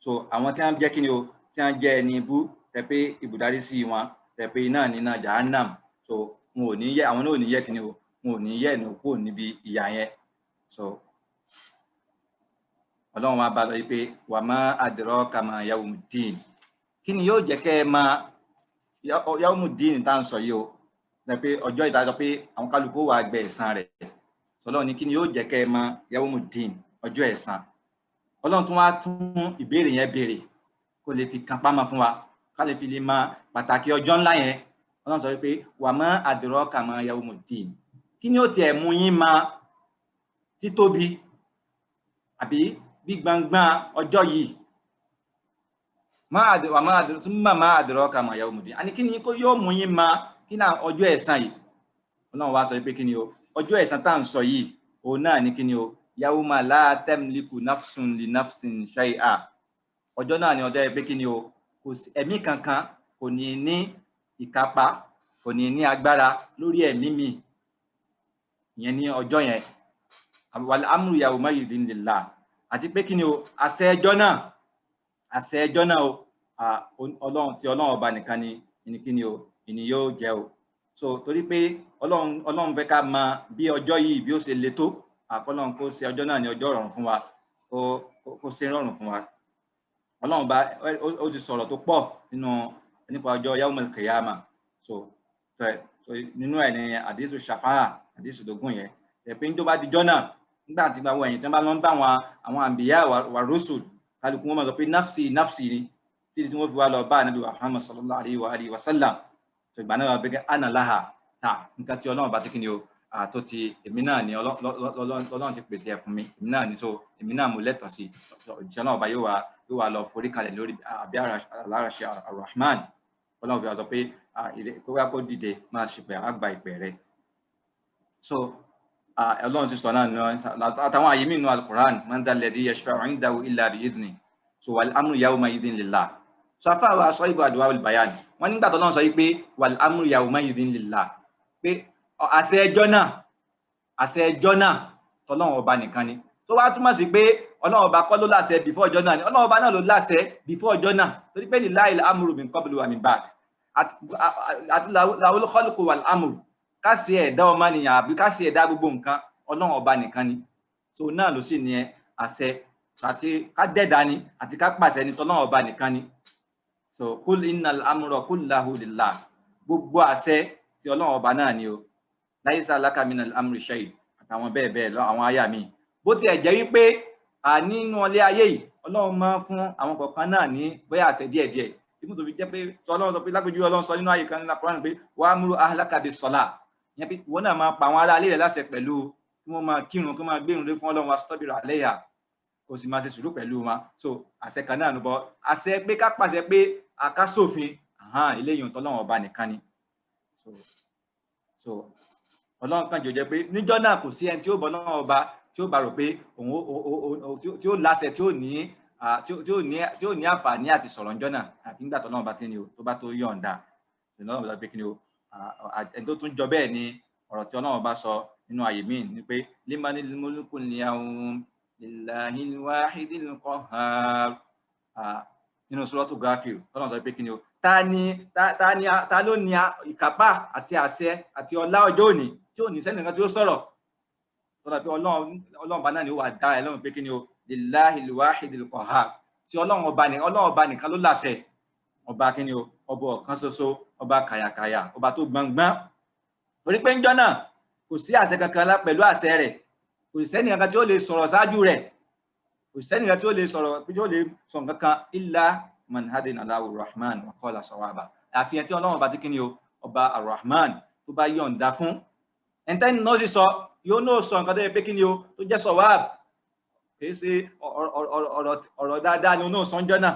So àwọn tí wọ́n jẹ́ kíni o tí wọ́n jẹ́ ẹni ibú, tẹ́ pé ibùdarí sí wọn, tẹ́ pé iná ní iná jahannam. So wọn ò ní yẹ, àwọn náà ò ní yẹ kíni o wọn ò ní yẹ ní kúrò níbi ìyà yẹn. So Ọlọ́run wa bá lọ pé wa ma adraka ma yawmuddin, kí ni yóò jẹ́ kẹ́ ẹ máa yawmuddin tá ń sọ yìí o, pé ọjọ́ ìdájọ́ pé àwọn kálukú wà gbẹ ẹ̀san rẹ̀. Ọlọ́run ní kí ni yóò jẹ́ kẹ́ ẹ máa yawmuddin, ọjọ́ ẹ̀san. Ọlọ́run tún wá tún ìbéèrè yẹn béèrè kó lè fi kan pamọ́ fún wa, ká lè fi lè mọ pàtàkì ọjọ́ ńlá yẹn. Ọlọ́run sọ pé wa ma adraka ma yawmuddin, kí ni ó tiẹ̀ mú yín máa títóbi àbí gbígbangban ọjọ́ yìí. Wa ma adraka ma yawmuddin, àní kí ni kó yóò mú yín máa kí náà ọjọ́ ẹ̀san yìí. Ọlọ́run wá sọ pé kí ni o ọjọ́ ẹ̀san tá ń sọ yìí, òun náà ní kí ni o yawma la tamliku nafsun li nafsin shay'a. Ọjọ́ náà ni ọjọ́ pé kí ni o kò sí ẹ̀mí kankan kò ní ní ìkápá, kò ní ní agbára lórí ẹ̀mí mi, ìyẹn ní ọjọ́ yẹn. Wal amru yawma'idhin lillah, àti pé kí ni o àṣẹ ẹjọ́ náà o Ọlọ́run tí Ọlọ́run ọba nìkan ni kí ni o ìní yóò jẹ́ o. So torí pé Ọlọ́run fẹ́ ká mọ bí ọjọ́ yìí bí ó ṣe le tó, àkọ́lọ́run kó ṣe ọjọ́ náà ní ọjọ́ rọrùn fún wa, kó ṣe rọrùn fún wa. Ọlọ́run bá ó ti sọ̀rọ̀ tó pọ̀ nípa ọjọ́ yawmul qiyamah. So nínú ẹ̀ ní àdísù ṣàfáà, àdísù dógún yẹn, ẹ̀pẹ́ ń tó bá dijọ́ náà, nígbà tí gbàgbọ́ ẹ̀yìn tí wọ́n bá lọ ń bá àwọn àǹbíyá wà rusul, kálukú wọn máa sọ pé nafsi nafsi ni, títí tí wọ́n fi wá lọ bá Ànábì Muhammad sallallahu alaihi wa sallam. So ìgbà náà wọ́n bẹ́ẹ̀ ana laha, nǹkan tí Ọlọ́run bá ti kí ni o tó ti èmi náà ni Ọlọ́run ti pèsè ẹ̀ fún mi, èmi náà ni, so èmi náà mo lẹ́tọ̀ọ́ sí. Òjíṣẹ́ náà ọba yóò wá lọ forí kalẹ̀ lórí àbí aláràṣẹ Ar-Rahman. Ọlọ́run fi wá sọ pé kó wá kó dìde máa ṣìpẹ̀ àgbà ìpẹ̀ rẹ̀. So Ọlọ́run ti sọ náà àtàwọn àyè mìíràn Al-Qur'an, man dhal ladhi yashfa'u 'indahu illa bi'idhnihi. So wal amru yawma'idhin lillah. So afáwa sọ ibò Adwa'ul Bayan, wọ́n nígbà tó Ọlọ́run sọ pé wal amru yawma'idhin lillah, pé àṣẹ ẹjọ́ náà tọ́lọ́run ọba nìkan ni. Tó wá túmọ̀ sí pé Ọlọ́run ọba kọ́ ló láṣẹ before ọjọ́ náà ni, Ọlọ́run ọba náà ló láṣẹ before ọjọ́ náà, torí pé lillahil amru min qablu wa min ba'd, àti lahul khalqu wal amru, ká ṣe ẹ̀dá ọmọnìyàn àbí ká ṣe ẹ̀dá gbogbo nǹkan Ọlọ́run ọba nìkan ni. So náà ló sì ní àṣẹ, àti ká dẹ̀dá ni àti ká pàṣẹ ni tọ́lọ́run ọba nìkan ni. So kul innal amra kullahu lillah, gbogbo àṣẹ tí Ọlọ́run ọba náà ni o. Laisa laka minal amri shay, àtàwọn bẹ́ẹ̀ bẹ́ẹ̀ lọ àwọn àyà mi. Bó bó tiẹ̀ jẹ́ wípé nínú ilé ayé yìí Ọlọ́run máa ń fún àwọn kọ̀ọ̀kan náà ní bóyá àṣẹ díẹ̀díẹ̀ ibùdó tó fi jẹ́ pé Ọlọ́run sọ pé lápèjúwe Ọlọ́run sọ nínú àyè kan nínú Kùránì pé wa'muru ahlaka bis-salah, ìyẹn pé ìwọ náà máa pa àwọn ará ilé rẹ̀ láṣẹ pẹ̀lú kí wọ́n máa kírun kí wọ́n máa gbérun lé fún Ọlọ́run wastabir alayha, kò sì máa ṣe sùúrù pẹ̀lú wọn. So àṣẹ kan náà ló bọ àṣẹ pé ká pàṣẹ pé àkásòfin eléyìí ń tọ́lọ́run ọba nìkan ni. So Ọlọ́run kan jò jẹ́ pé níjọ́ náà kò sí ẹni tí ó bọ́ náà ọba tí ó bá rò pé òun tí ó láṣẹ tí ó ní àǹfààní àti sọ̀rọ̀ níjọ́ náà àti nígbà tọ́lọ́run bá ti ní o tó bá tó yọ̀ǹda Ọlọ́run bá pé kí ni o ẹni tó tún jọ bẹ́ẹ̀ ni ọ̀rọ̀ tí Ọlọ́run bá sọ nínú àyè míì ni pé limanil mulkul yawm lillahil wahidil qahhar nínú Suratu Ghafir Ọlọ́run sọ pé kí ni o ta ló ní ìkápá àti àṣẹ àti ọlá ọjọ́ òní tí ò ní sẹ́nìkan tí ó sọ̀rọ̀ tọ́lá pé Ọlọ́run bá náà ni ó wà dá ẹ lọ́rùn pé kí ni o lillahil wahidil qahhar tí Ọlọ́run ọba nìkan ló láṣẹ, ọba kí ni o ọba ọ̀kan ṣoṣo, ọba kàyàkàyà, ọba tó gbọngbọ́n. Torí pé ńjọ́ náà kò sí àṣẹ kankan pẹ̀lú àṣẹ rẹ̀, kò sí sẹ́nìkan tí ó lè sọ̀rọ̀ ṣáájú rẹ̀, kò sí sẹ́nìkan tí ó lè sọ̀rọ̀ tí ó lè sọ nǹkan kan illa man hadina Allahu rahman wa qala sawaba, àfihàn tí Ọlọ́run bá ti kí ni o ọba ar-Rahman tó bá yọ̀ǹda fún ẹ̀ńtẹ́ni náà sì sọ yóò náà sọ nǹkan tó yẹ pé kí ni o tó jẹ́ sawab, kìí ṣe ọ̀rọ̀ dáadáa ni ó náà sọ́njọ́ náà.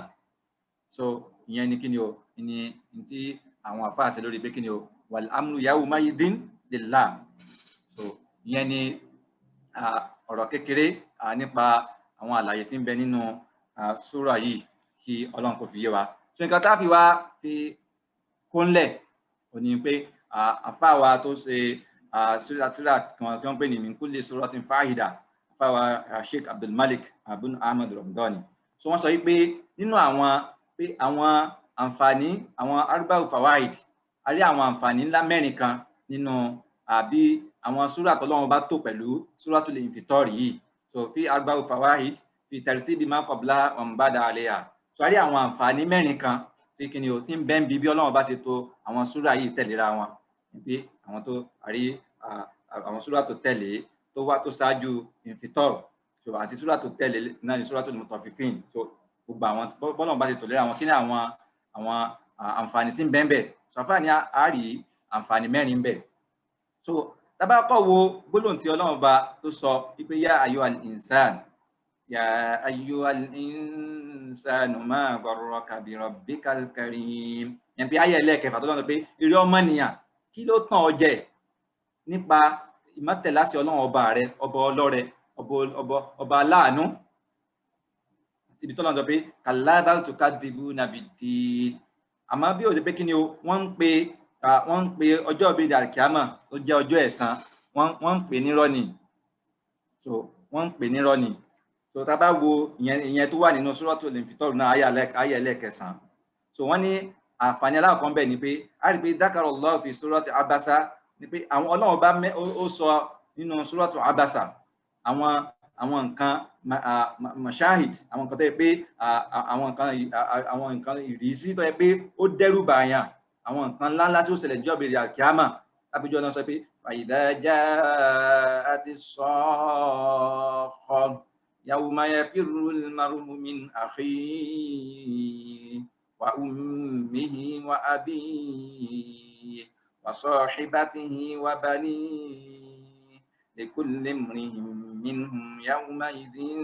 So ìyẹn ni kí ni o ní tí àwọn àfáà ṣe lórí pé kí ni o wal amru yawma'idhin lillah. So ìyẹn ni ọ̀rọ̀ kékeré nípa àwọn àlàyé tí ń bẹ nínú súrà yìí kí Ọlọ́run kò fi yé wa. So nǹkan tá fi wá fi kúnlẹ̀ ò ní pé àfáà wa tó ṣe súrà kan tí wọ́n pè ní min kulli suratin fa'ida, àfáà wa Sheikh Abdul Malik Ibn Ahmad Ramdani. So wọ́n sọ wípé nínú àwọn àǹfààní àwọn arba'u fawaid, a rí àwọn àǹfààní ńlá mẹ́rin kan nínú àbí àwọn súrà tọ́lọ́run bá tó pẹ̀lú Suratul Infitar yìí. So fi arba'u fawaid fi tartibi ma qabla wa ma ba'da alayha. So a rí àwọn àǹfààní mẹ́rin kan tí kí ni o tí ń bẹ ń bí Ọlọ́run bá ṣe tò àwọn súrà yìí tẹ̀léra wọn, pé àwọn tó àrí àwọn súrà tó tẹ̀lé tó wá tó ṣáájú Infitar, so àti súrà tó tẹ̀lé náà ni Suratul Mutaffifin. So gbogbo àwọn bọ́lọ́run bá ṣe tò léra wọn kí ni àwọn àǹfààní tí ń bẹ ń bẹ. So àǹfààní a rí àǹfààní mẹ́rin ń bẹ. So tábà kọ́ wo gbólóhùn tí Ọlọ́run bá tó sọ wípé ya ayyuhal insanu ma gharraka bi rabbikal karim, yẹn pé ayé ẹlẹ́ẹ̀kẹfà tó lọ́nà pé eré ọmọnìyàn kí ló tàn ọ́ jẹ nípa ìmọ̀tẹ̀láṣẹ Ọlọ́run ọba rẹ, ọba ọlọ́rẹ, ọba aláàánú. Ibi tó lọ́nà sọ pé kalla bal tukadhibuna bid-din, àmọ́ bí ó ṣe pé kí ni o wọ́n ń pe ọjọ́ ìbí al-qiyama tó jẹ́ ọjọ́ ẹ̀san, wọ́n ń pè nírọ́ ni. So wọ́n ń pè nírọ́ ni. So tá bá wo ìyẹn tó wà nínú Suratul Infitar náà ayé ẹlẹ́ẹ̀kẹsàn. So wọ́n ní àǹfààní aláwọ̀kan bẹ̀ ni pé a rí pé dhakarallahu fi surati Abasa ni pé àwọn Ọlọ́run bá ó sọ nínú Suratu Abasa àwọn nǹkan mashahid, àwọn nǹkan tó yẹ pé àwọn nǹkan ìrísí tó yẹ pé ó dẹ́rù bàyàn, àwọn nǹkan ńláńlá tí ó ṣẹlẹ̀ níjọ́ ìbẹ̀rẹ̀ àkíyàmà. Lábíjọ́ náà sọ pé fa idha ja'atis sakhah yawma yafirrul mar'u min akhihi wa ummihi wa abihi wa sahibatihi wa banihi likulli imri'in minhum yawma'idhin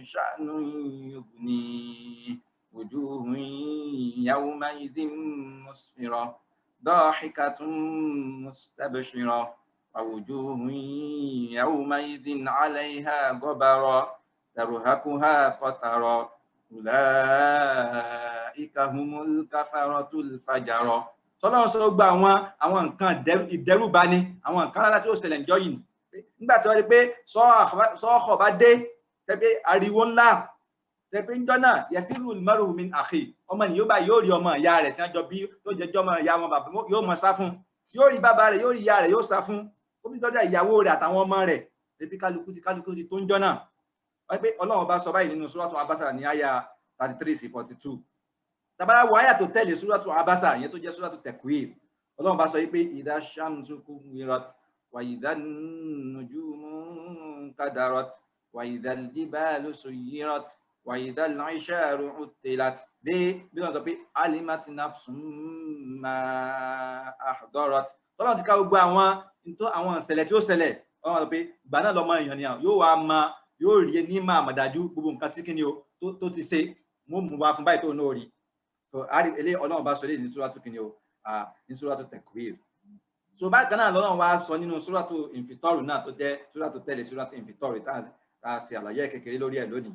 sha'nun yughnihi wujuhun yawma'idhin musfirah ضاحكة مستبشرة ووجوه يومئذ عليها غبرة ترهقها قترة أولئك هم الكفرة الفجرة. Ọlọ́run sọ gba àwọn nǹkan ìdẹ́rùbà ni àwọn nǹkan láti ó ṣẹlẹ̀ ńjọ́ yìí nígbà tí wọ́n rí pé sọ́ọ̀kọ̀ bá dé tẹ́bí ariwo ńlá tẹ́bí ńjọ́ náà yafirul mar'u min akhi, ọmọ ni yóò rí ọmọ ìyá rẹ̀ tí wọ́n jọ bí tó jẹjọ́ ọmọ ìyá wọn bàbá yóò mọ sá fún, yóò rí bàbá rẹ̀ yóò rí ìyá rẹ̀ yóò sá fún, ó bí tọ́jà ìyàwó rẹ̀ àtàwọn ọmọ rẹ̀ tẹ́bí kálukú ti tó ńjọ́ náà. Wọ́n pé Ọlọ́run bá sọ báyìí nínú Suratu Abasa ní àyà 33-42. Tabara wo àyà tó tẹ̀lé Suratu Abasa ìyẹn tó jẹ́ Suratu Takwir, Ọlọ́run bá sọ pé idha shamsu kuwirat wa idha nujumu kadarat wa idhal jibalu suyirat wa idhal isharu uttilat dé bí wọ́n sọ pé alimat nafsum ma ahdarat tọ́lọ́ ti ká gbogbo àwọn ìṣẹ̀lẹ̀ tí ó ṣẹlẹ̀ wọ́n sọ pé ìgbà náà lọ́mọ èèyàn ni yóò wá yóò rí ní máa mọ̀ dájú gbogbo nǹkan tí kí ni o tó ti ṣe mú wá fún báyìí tó náà rí ilé ọlọ́run bá sọ lé ní súrátù kí ni o ní súrátù Takwir. So bákan náà lọ́nà wa sọ nínú súrátù Infitọ́rù náà tó jẹ́ súrátù tẹ̀lé súrátù Infitọ́rù tá a ṣe àlàyé kékeré lórí ẹ̀ lónìí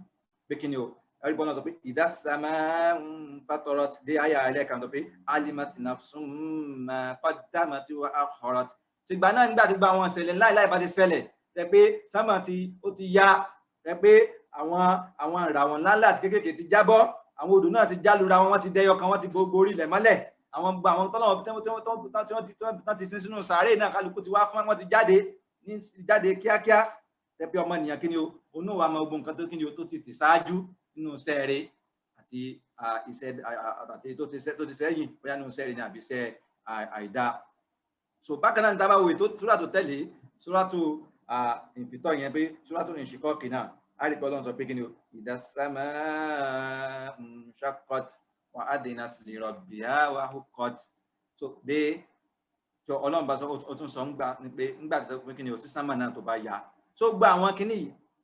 pé kí ni o ẹ̀rí bọ́lá sọ pé idha as-samā'u fatarat dé àyà ẹlẹ́ẹ̀kan sọ pé alimat nafsum ma qaddamat wa akharat. Ṣùgbọ́n náà nígbà tí gba àwọn ìṣẹ̀lẹ̀ láìláì bá ti ṣẹlẹ̀ tẹ pé sámà ó ti ya tẹ pé àwọn ìràwọ̀n ńláńlá àti kéékèèké ti jábọ́ àwọn odò náà ti jálura wọn ti dẹyọ kan wọn ti gbogbo orí ilẹ̀ mọ́lẹ̀ àwọn gbogbo àwọn tọ́lọ̀ tí sin sínú sàárè náà kálukú ti wá fún wọn ti jáde kíákíá tẹ́pẹ́ ọmọ nìyàn kí ni o onú wa mọ gbogbo nǹkan tó kí ni o tó ti tì ṣáájú nínú iṣẹ́ rẹ̀ àti iṣẹ́ àti tó ti sẹ́yìn bóyá nínú iṣẹ́ rẹ̀ ni àbí iṣẹ́ àìdá. So bákan náà ní tábà wo ètò súrà tó tẹ̀lé súrà tó Infitọ́r yẹn pé súrà tó Inshiqaq náà àríkọ́ Ọlọ́run sọ pé kí ni o idha as-samā'u inshaqqat wa adinat li rabbiha wa huqqat. So dé tó Ọlọ́run bá sọ ó tún sọ ńgbà tó sọ pé kí ni o sí sámà náà tó bá yá. So gba àwọn kìíní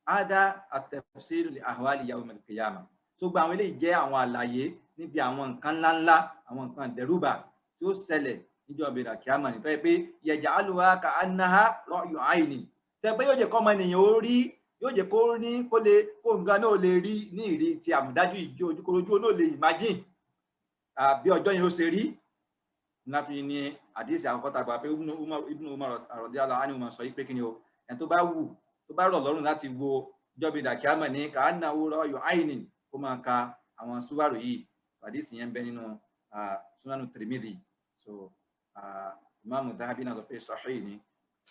ada at-tafsir li ahwali yawm al-qiyamah. So gba àwọn eléyìí jẹ́ àwọn àlàyé níbi àwọn nǹkan ńláńlá àwọn nǹkan dẹ̀rúbà tí ó ṣẹlẹ̀ níjọ́ ìbẹ̀rẹ̀ àkíyàmà ní tọ́yẹ pé yaj'aluha ka'annaha ra'yu 'ayni tẹ́ pé yóò jẹ́ kọ́ ọmọ ènìyàn ó rí yóò jẹ́ kó ní kó nǹkan náà lè rí ní ìrí ti àmúdájú ìjọ ojúkorojú náà lè imagine bí ọjọ́ yẹn ó ṣe rí láfi ní àdíṣe àkọ́kọ́ tàgbà pé Ibn Umar radiyallahu anhu sọ pé kí ni o ẹni tó bá rọ̀ lọ́rùn láti wo ìjọba ìdàkíámà ní ka'annahu ra'yu 'aynin kó máa ka àwọn súwárò yìí àdíṣe yẹn ń bẹ nínú Sunanu Tirmidhi. So Imam Dhahabi náà sọ pé sahih ni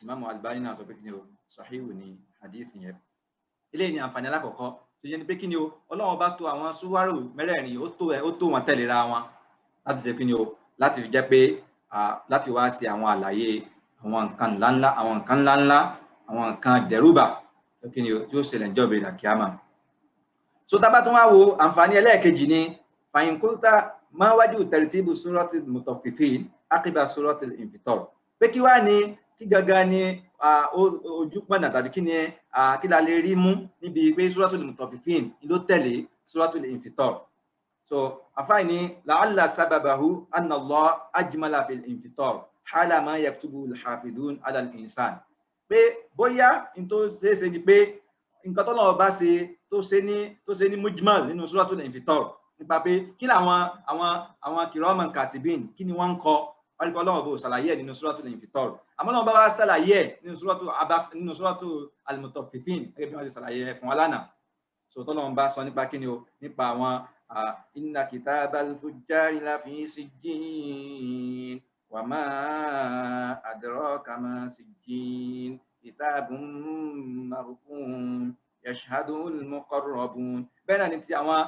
Imam Albani náà sọ pé kí ni o sahih ni hadith yẹn. Ilé ní àǹfààní alákọ̀ọ́kọ́ tó yẹ ni pé kí ni o Ọlọ́run bá tò àwọn súwárò mẹ́rẹ̀ẹ̀rin ó tó wọn tẹ̀léra wọn láti ṣe kí ni o láti fi jẹ́ pé láti wá sí àwọn àlàyé àwọn nǹkan ńláńlá àwọn nǹkan dẹ̀rúbà tó kí ni o tí ó ṣẹlẹ̀ níjọ́ ìlà kíámà. So tá bá tún wá wo àǹfààní ẹlẹ́ẹ̀kejì ni fa'in qulta ma wajhu tartibu suratil mutaffifin aqiba suratil Infitọ́r pé kí wá ní kí gangan ni ojú pọ̀nà tàbí kí la lè rí mú níbi pé suratul mutaffifin ló tẹ̀lé suratul Infitọ́r. So àfáà ní la'alla sababahu anna Allah ajmala fil Infitọ́r hala ma yaktubu al-hafidun ala al-insan pé bóyá n tó ṣeéṣe ni pé nǹkan tọ́lọ́run bá ṣe tó ṣe ní mujmal nínú suratul Infitọ́r nípa pé kí làwọn àwọn kiraman katibin kí ni wọ́n ń kọ ọ̀rẹ́kọ̀ Ọlọ́run bó ṣàlàyé ẹ̀ nínú suratul Infitọ́r àmọ́ náà bá wá ṣàlàyé ẹ̀ nínú suratul al-Mutaffifin gẹ́gẹ́ bí wọ́n ti ṣàlàyé ẹ̀ fún wa lánàá. So tọ́lọ́run bá sọ nípa kí ni o nípa àwọn inna kitabal fujjari lafi sijjin wa ma adraka ma sijjin kitabun marqum yashhadul muqarrabun bẹ́ẹ̀ náà ni ti àwọn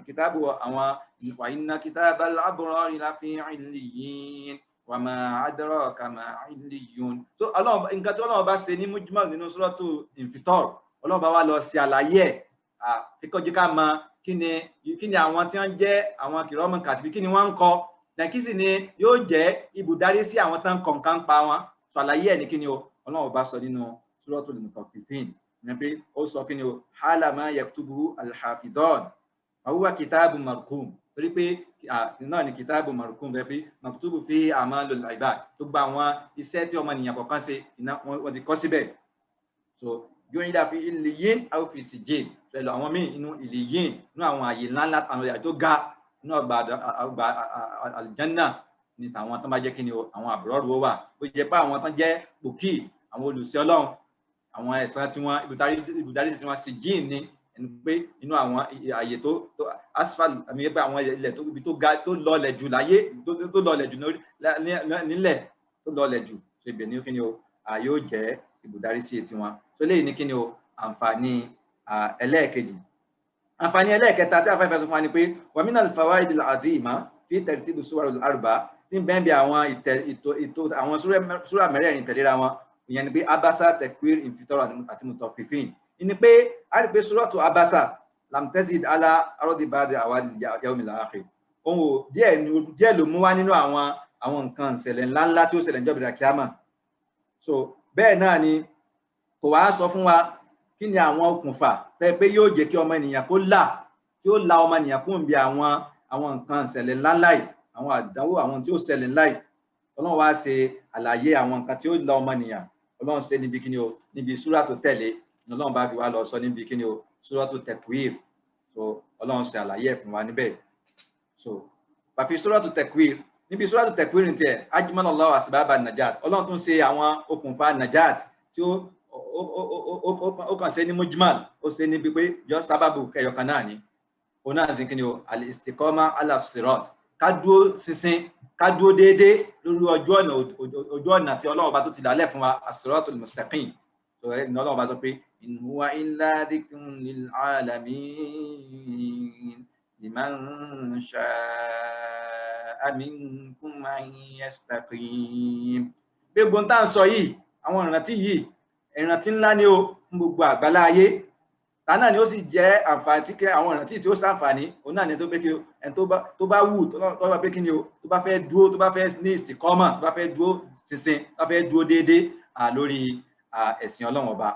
kitabu àwọn wa inna kitabal abrari lafi illiyin wa ma adraka ma illiyun. So Ọlọ́run nǹkan tí Ọlọ́run bá ṣe ní mujmal nínú suratul Infitọ́r Ọlọ́run bá wá lọ sí àlàyé ẹ̀ kíkọ́jú ká mọ kí ni àwọn tí wọ́n jẹ́ àwọn kiraman katibin kí ni wọ́n ń kọ kí sì ni yóò jẹ́ ibùdarí sí àwọn tán kọ̀ọ̀kan pa wọn. So àlàyé ẹ̀ ní kí ni o Ọlọ́run bá sọ nínú suratul Mutaffifin ní pé ó sọ kí ni o hala ma yaktubu al-hafidun wa huwa kitabun marqum torí pé náà ni kitabun marqum bẹ́ẹ̀ pé maktubu fi a'malul ibad tó gba àwọn iṣẹ́ tí ọmọnìyàn kọ̀ọ̀kan ṣe wọ́n ti kọ́ síbẹ̀. So yóò yíra fi illiyin aw fi sijjin pẹ̀lú àwọn míì inú illiyin inú àwọn àyè ńláńlá àwọn àyè tó ga inú ọgbà aljanna ní tàwọn tó bá jẹ́ kí ni o àwọn àbúrọ̀rù wà ó jẹ́ pé àwọn tó jẹ́ pòkì àwọn olùsí Ọlọ́run àwọn ẹ̀san tí wọ́n ibùdarí tí wọ́n sijjin ní ẹni pé inú àwọn àyè tó asfal àmì pé àwọn ilẹ̀ tó ibi tó ga tó lọlẹ̀ jù láyé tó lọlẹ̀ jù nílẹ̀ tó lọlẹ̀ jù ṣe ibẹ̀ ní kí ni o àyè ó jẹ́ ibùdarí sí etí wọn. So léyìí ní kí ni o àǹfààní ẹlẹ́ẹ̀kejì. Àǹfààní ẹlẹ́ẹ̀kẹta tí a fẹ́ sọ fún wa ni pé wa minal fawaidil azima fi tartibi suwaril arba tí ń bẹ́ẹ̀ bí àwọn ètò àwọn súrà mẹ́rẹ̀ẹ̀rin tẹ̀léra wọn ìyẹn ni pé abasa Takwir Infitọ́r àti Mutaffifin ni pé a rí pé suratu abasa lam tazid ala ardi ba'da awal yawmil akhir ohun díẹ̀ ló mú wá nínú àwọn nǹkan ìṣẹ̀lẹ̀ ńláńlá tí ó ṣẹlẹ̀ níjọ́ ìgbéra kíámà. So bẹ́ẹ̀ náà ni kò wá sọ fún wa kí ni àwọn okùnfà tẹ́ pé yóò jẹ́ kí ọmọ ènìyàn kó là tí ó la ọmọ ènìyàn kún bí àwọn nǹkan ìṣẹ̀lẹ̀ ńláńlá yìí, àwọn àdánwò àwọn tí ó ṣẹlẹ̀ ńlá yìí. Ọlọ́run wá ṣe àlàyé àwọn nǹkan tí ó la ọmọ ènìyàn. Ọlọ́run ṣe níbi kíni o, níbi súrà tó tẹ̀lé Ọlọ́run bá fi wá lọ sọ níbi kíni o, súratu Takwir. So Ọlọ́run ṣe àlàyé ẹ̀ fún wa níbẹ̀. So bàfi súratu Takwir, níbi súratu Takwir ní tiẹ̀ ajmalallahu asbaba najat. Ọlọ́run tún ṣe àwọn okùnfà najat tí ó kàn ṣe ní mujmal, ó ṣe níbi pé jọ sábàbù kẹyọkan náà ni. Òun náà sì kíni o, al-istiqama ala sirat, ká dúró ṣinṣin, ká dúró déédéé lórí ojú ọ̀nà tí Ọlọ́run bá tó ti lálẹ̀ fún wa, as-siratul mustaqim. So ní Ọlọ́run bá sọ pé in huwa illa dhikrun lil alamin liman sha'a minkum an yastaqim. Gbogbo ń tà ń sọ yìí, àwọn ìrántí yìí, ìrántí ńlá ni ó fún gbogbo àgbálá ayé. Ta náà ni ó sì jẹ́ àǹfààní tí àwọn ìrántí tí ó ṣàǹfààní, òun náà ni tó pé kí ẹni tó bá wù tó bá pé kí ni o, tó bá fẹ́ dúró, tó bá fẹ́ ní istiqama, tó bá fẹ́ dúró ṣinṣin, tó bá fẹ́ dúró déédéé lórí ẹ̀sìn Ọlọ́run ọba.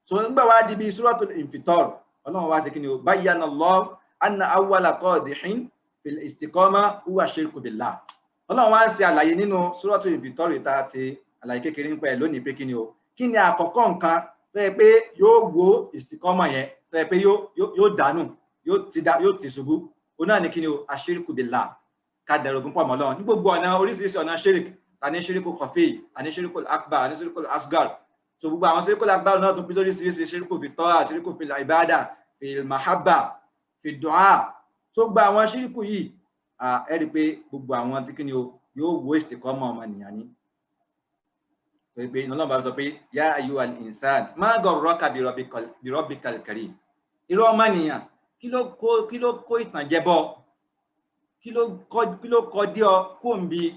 So nígbà wá di bí suratul infitar, Ọlọ́run wá ṣe kí ni o, bayyana Allah anna awwala qadihin fil istiqama huwa shirku billah. Ọlọ́run wá ń ṣe àlàyé nínú suratul infitar ìta àti àlàyé kékeré nípa ẹ̀ lónìí pé kí ni o, kí ni àkọ́kọ́ nǹkan tó yẹ pé yóò wo istiqama yẹn, tó yẹ pé yóò dànù, yóò ti ṣubú. Òun náà ni kí ni o, ashirku billah, ká dẹ̀rọ̀gún pọ̀ mọ́ Ọlọ́run ní gbogbo ọ̀nà, oríṣiríṣi ọ̀nà shirik, àní shiriku khafi, àní shiriku akbar, àní shiriku asgar. So gbogbo àwọn shiriku akbar náà tún pín oríṣiríṣi, shiriku fi tọ́ra, shiriku fi ibada, fi mahabba, fi du'a. So gbogbo àwọn shiriku yìí ẹ rí pé gbogbo àwọn tí kí ni o, yóò wo istiqama ọmọnìyàn ni. Pé Ọlọ́run bá sọ pé ya ayyuhal insan ma garraka bi rabbikal karim. Irú ọmọnìyàn kí ló kó ìtànjẹ bọ́, kí ló kọ dí ọ kó ń bi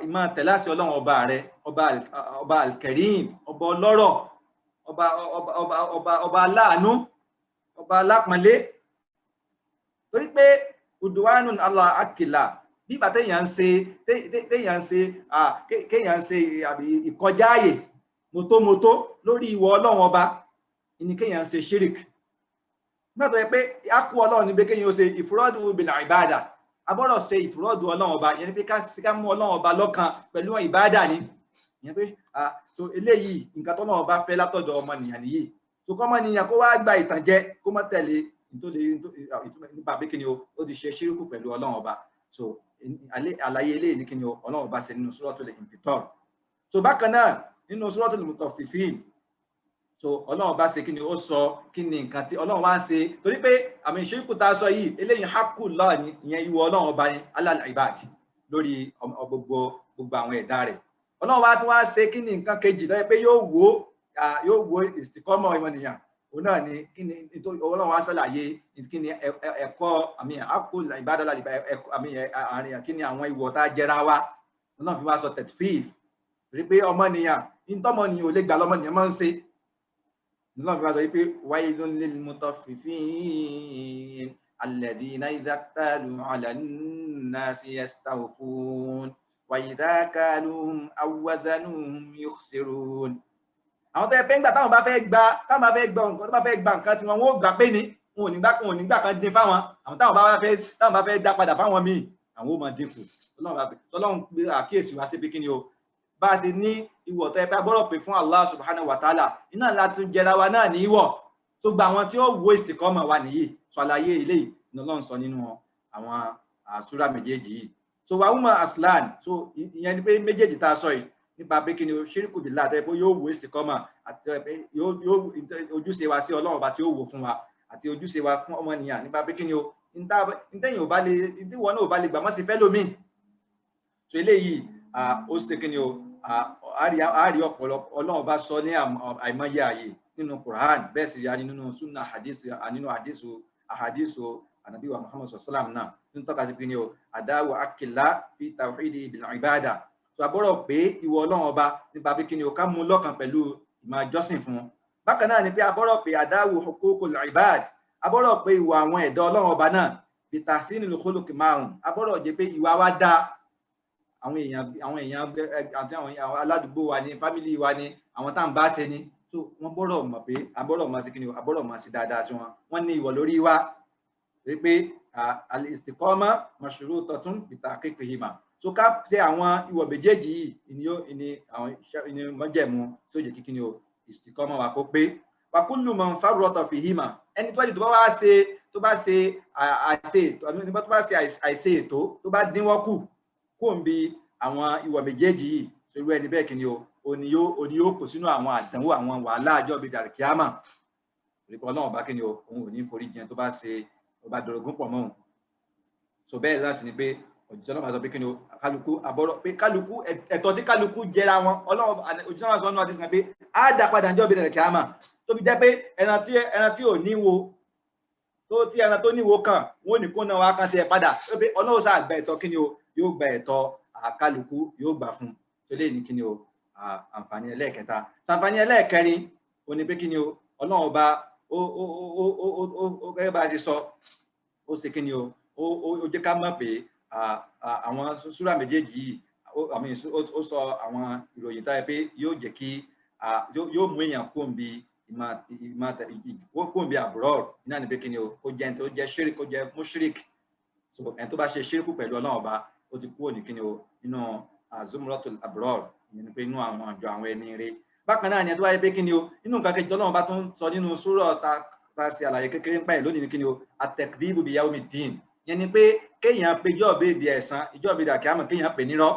ìmọ̀ tẹ̀láṣẹ Ọlọ́run ọba rẹ, ọba al-karim, ọba ọlọ́rọ̀, ọba aláàánú, ọba alápọ̀nlé. Torí pé udwanun ala akila, bí bàtà èèyàn ń ṣe ìkọjá ààyè mọ́tòmọ́tò lórí ìwọ Ọlọ́run ọba, ní kéèyàn ṣe shirik. Nígbà tó yẹ pé a kú Ọlọ́run níbi kéèyàn ṣe ìfúrọ́dù bil ìbáàdà, abọ́rọ̀ ṣe ìfúrọ́dù Ọlọ́run ọba, ìyẹn ni pé ká mú Ọlọ́run ọba lọ́kan pẹ̀lú ìbáàdà ni. Ìyẹn pé so eléyìí nǹkan tó Ọlọ́run ọba fẹ́ látọ̀dọ̀ ọmọnìyàn nìyí. So kọ́mọnìyàn kó wá gba ìtànjẹ, kó má tẹ̀lé nípa pé kí ni o, ó ti ṣe ṣíríkù pẹ̀lú Ọlọ́run ọba. So àlàyé eléyìí ní kí ni o, Ọlọ́run ọba ṣe nínú suratul infitar. So bákan náà nínú suratul mutaffifin, so Ọlọ́run bá ṣe kí ni ó sọ kí ni nǹkan tí Ọlọ́run wá ń ṣe, torí pé àmì ìṣíríkù tá a sọ yìí, eléyìí haqqullah ni, ìyẹn ìwọ Ọlọ́run ọba ni alal ibad, lórí gbogbo àwọn ẹ̀dá rẹ̀. Ọlọ́run wá tún wá ṣe kí ni nǹkan kejì tó yẹ pé yóò wo istiqama ọmọnìyàn. Òun náà ni kí ni Ọlọ́run wá ṣàlàyé kí ni ẹ̀kọ́ àmì haqqul ibada àmì àárín kí ni àwọn ìwọ tá a jẹra wa. Ọlọ́run fi wá sọ tatfif, torí pé ọmọnìyàn ìtọ́mọnìyàn ò lè gbà lọ́mọnìyàn máa ń ṣe. Ọlọ́run fi wá sọ pé waylun lil mutaffifin alladhina idha iktalu ala nnasi yastawfun wa idha kaluhum aw wazanuhum yukhsirun. Àwọn tó yẹ pé ńgbà táwọn bá fẹ́ gba nǹkan, tó bá fẹ́ gba nǹkan tí wọn ó gbà pé ní wọn ò ní gbà kan dín fáwọn. Àwọn táwọn bá fẹ́ dá padà fáwọn míì, àwọn ó máa dínkù. Ọlọ́run gbé àkíyèsí wá sí pé kí ni o, bá a ṣe ní ìwọ̀ tó yẹ pé a gbọ́dọ̀ pè fún Allah subhanahu wa ta'ala, iná láti jẹra wa náà ní ìwọ̀. So gba àwọn tí ó wo istiqama wa nìyí, sọ àlàyé eléyìí ní Ọlọ́run sọ nínú àwọn súrà méjèèjì yìí. So wàhùmà aslan, so ìyẹn ni pé méjèèjì tá a sọ yìí nípa pé kí ni o, ṣíríkù billah àti pé yóò wo istiqama, àti pé yóò ojúṣe wa sí Ọlọ́run ọba tí ó wò fún wa, àti ojúṣe wa fún ọmọnìyàn nípa pé kí ni o, ntẹ́yìn ò bá lè, ìdíwọ́ náà ò bá lè gbà mọ́ sí fẹ́ lómi. So eléyìí ó sì kí ni o, àárí ọ̀pọ̀lọpọ̀ Ọlọ́run bá sọ ní àìmọye ààyè nínú Quran, bẹ́ẹ̀ sì yára nínú sunna nínú ahadisu Ànábì wa Muhammad sallam náà ń tọ́ka sí pé ní o, àdáwò akila fi tawhidi bil ibada. So àbọ̀rọ̀ pé ìwọ Ọlọ́run ọba nípa pé kí ni o, ká mú lọ́kàn pẹ̀lú ìmọ̀ jọ́sìn fún. bákan náà ni pé abọ́rọ̀ pé àdáwò huququl ibad abọ́rọ̀ pé ìwà àwọn ẹ̀dọ́ ọlọ́run ọba náà bitasinil khuluqi márùn abọ́rọ̀ jẹ́ pé ìwà wa dá àwọn èèyàn àti àwọn aládùúgbò wa ní fámìlì wa ní àwọn tá à ń bá ṣe ni so wọ́n bọ́rọ̀ mọ̀ pé abọ́rọ̀ máa ṣe kí ni abọ́rọ̀ máa ṣe dáadáa sí wọn wọ́n ní ìwọ̀ lórí wa pé al-istiqama mashrutatun bitahqiqihima so ká ṣe àwọn ìwọ̀ méjèèjì yìí ìní àwọn ìní mọ́jẹ̀mú tó jẹ́ kíkí ni o istiqama wa kó pé wa kullu man farrata fihima ẹni tó bá ṣe àìṣe ètò tó bá dínwọ́ kù kó ń bi àwọn ìwọ̀ méjèèjì yìí irú ẹni bẹ́ẹ̀ kí ni o òní yóò kó sínú àwọn àdánwò àwọn wàhálà àjọ bíi dàríkíámà ìrìkọ náà bá kí ni o òun ò ní forí jẹun tó bá dorogún pọ̀ mọ́ òun so bẹ́ẹ̀ láti ni pé òjíṣẹ́ náà máa sọ pé kí ni o kálukú àbọ̀rọ̀ pé kálukú ẹ̀tọ́ tí kálukú jẹra wọn ọlọ́run òjíṣẹ́ náà sọ ọ́nà àti sàn pé á dá padà àjọ bíi dàríkíámà tó fi jẹ́ pé ẹran tí ò níwo tí ẹran tó níwo kàn wọn ò ní kó náà wá kàn sí ẹ padà pé ọlọ́run sáà gba ẹ̀tọ́ kí ni o yóò gba ẹ̀tọ́ àkálukú yóò gbà fún tó lè ní kí ni o àǹfààní ẹlẹ́ẹ̀kẹta àǹfààní ẹlẹ́ẹ̀kẹrin ó ní pé kí ni o ọlọ́run ọba ó gẹ́gẹ́ bá a ṣe sọ ó ṣe kí ni o ó jẹ́ ká mọ̀ pé àwọn súrà méjèèjì yìí ó sọ àwọn ìròyìn táyẹ pé yóò jẹ́ kí yóò mú èèyàn kó ń bi kó ń bi àbúrò náà ní pé kí ni o kó jẹ́ ẹni tó jẹ́ ṣírík kó jẹ́ mushrik so ẹni tó bá ṣe ṣíríkù pẹ̀lú ọlọ́run ọba ó ti kúrò ní kí ni o nínú zumratul abrar ìyẹn ni pé inú àwọn àjọ àwọn ẹni rere bákan náà ni ẹ tó wáyé pé kí ni o nínú nǹkan kejì Ọlọ́run bá tún sọ nínú súrà ta ṣe àlàyé kékeré ń pa ẹ̀ lónìí ní kí ni o at-takdhibu bi yawmiddin ìyẹn ni pé kéèyàn pé ìjọ́ ìbéèdì ẹ̀san ìjọ́ ìbéèdì àkíyàmọ̀ kéèyàn pè nírọ́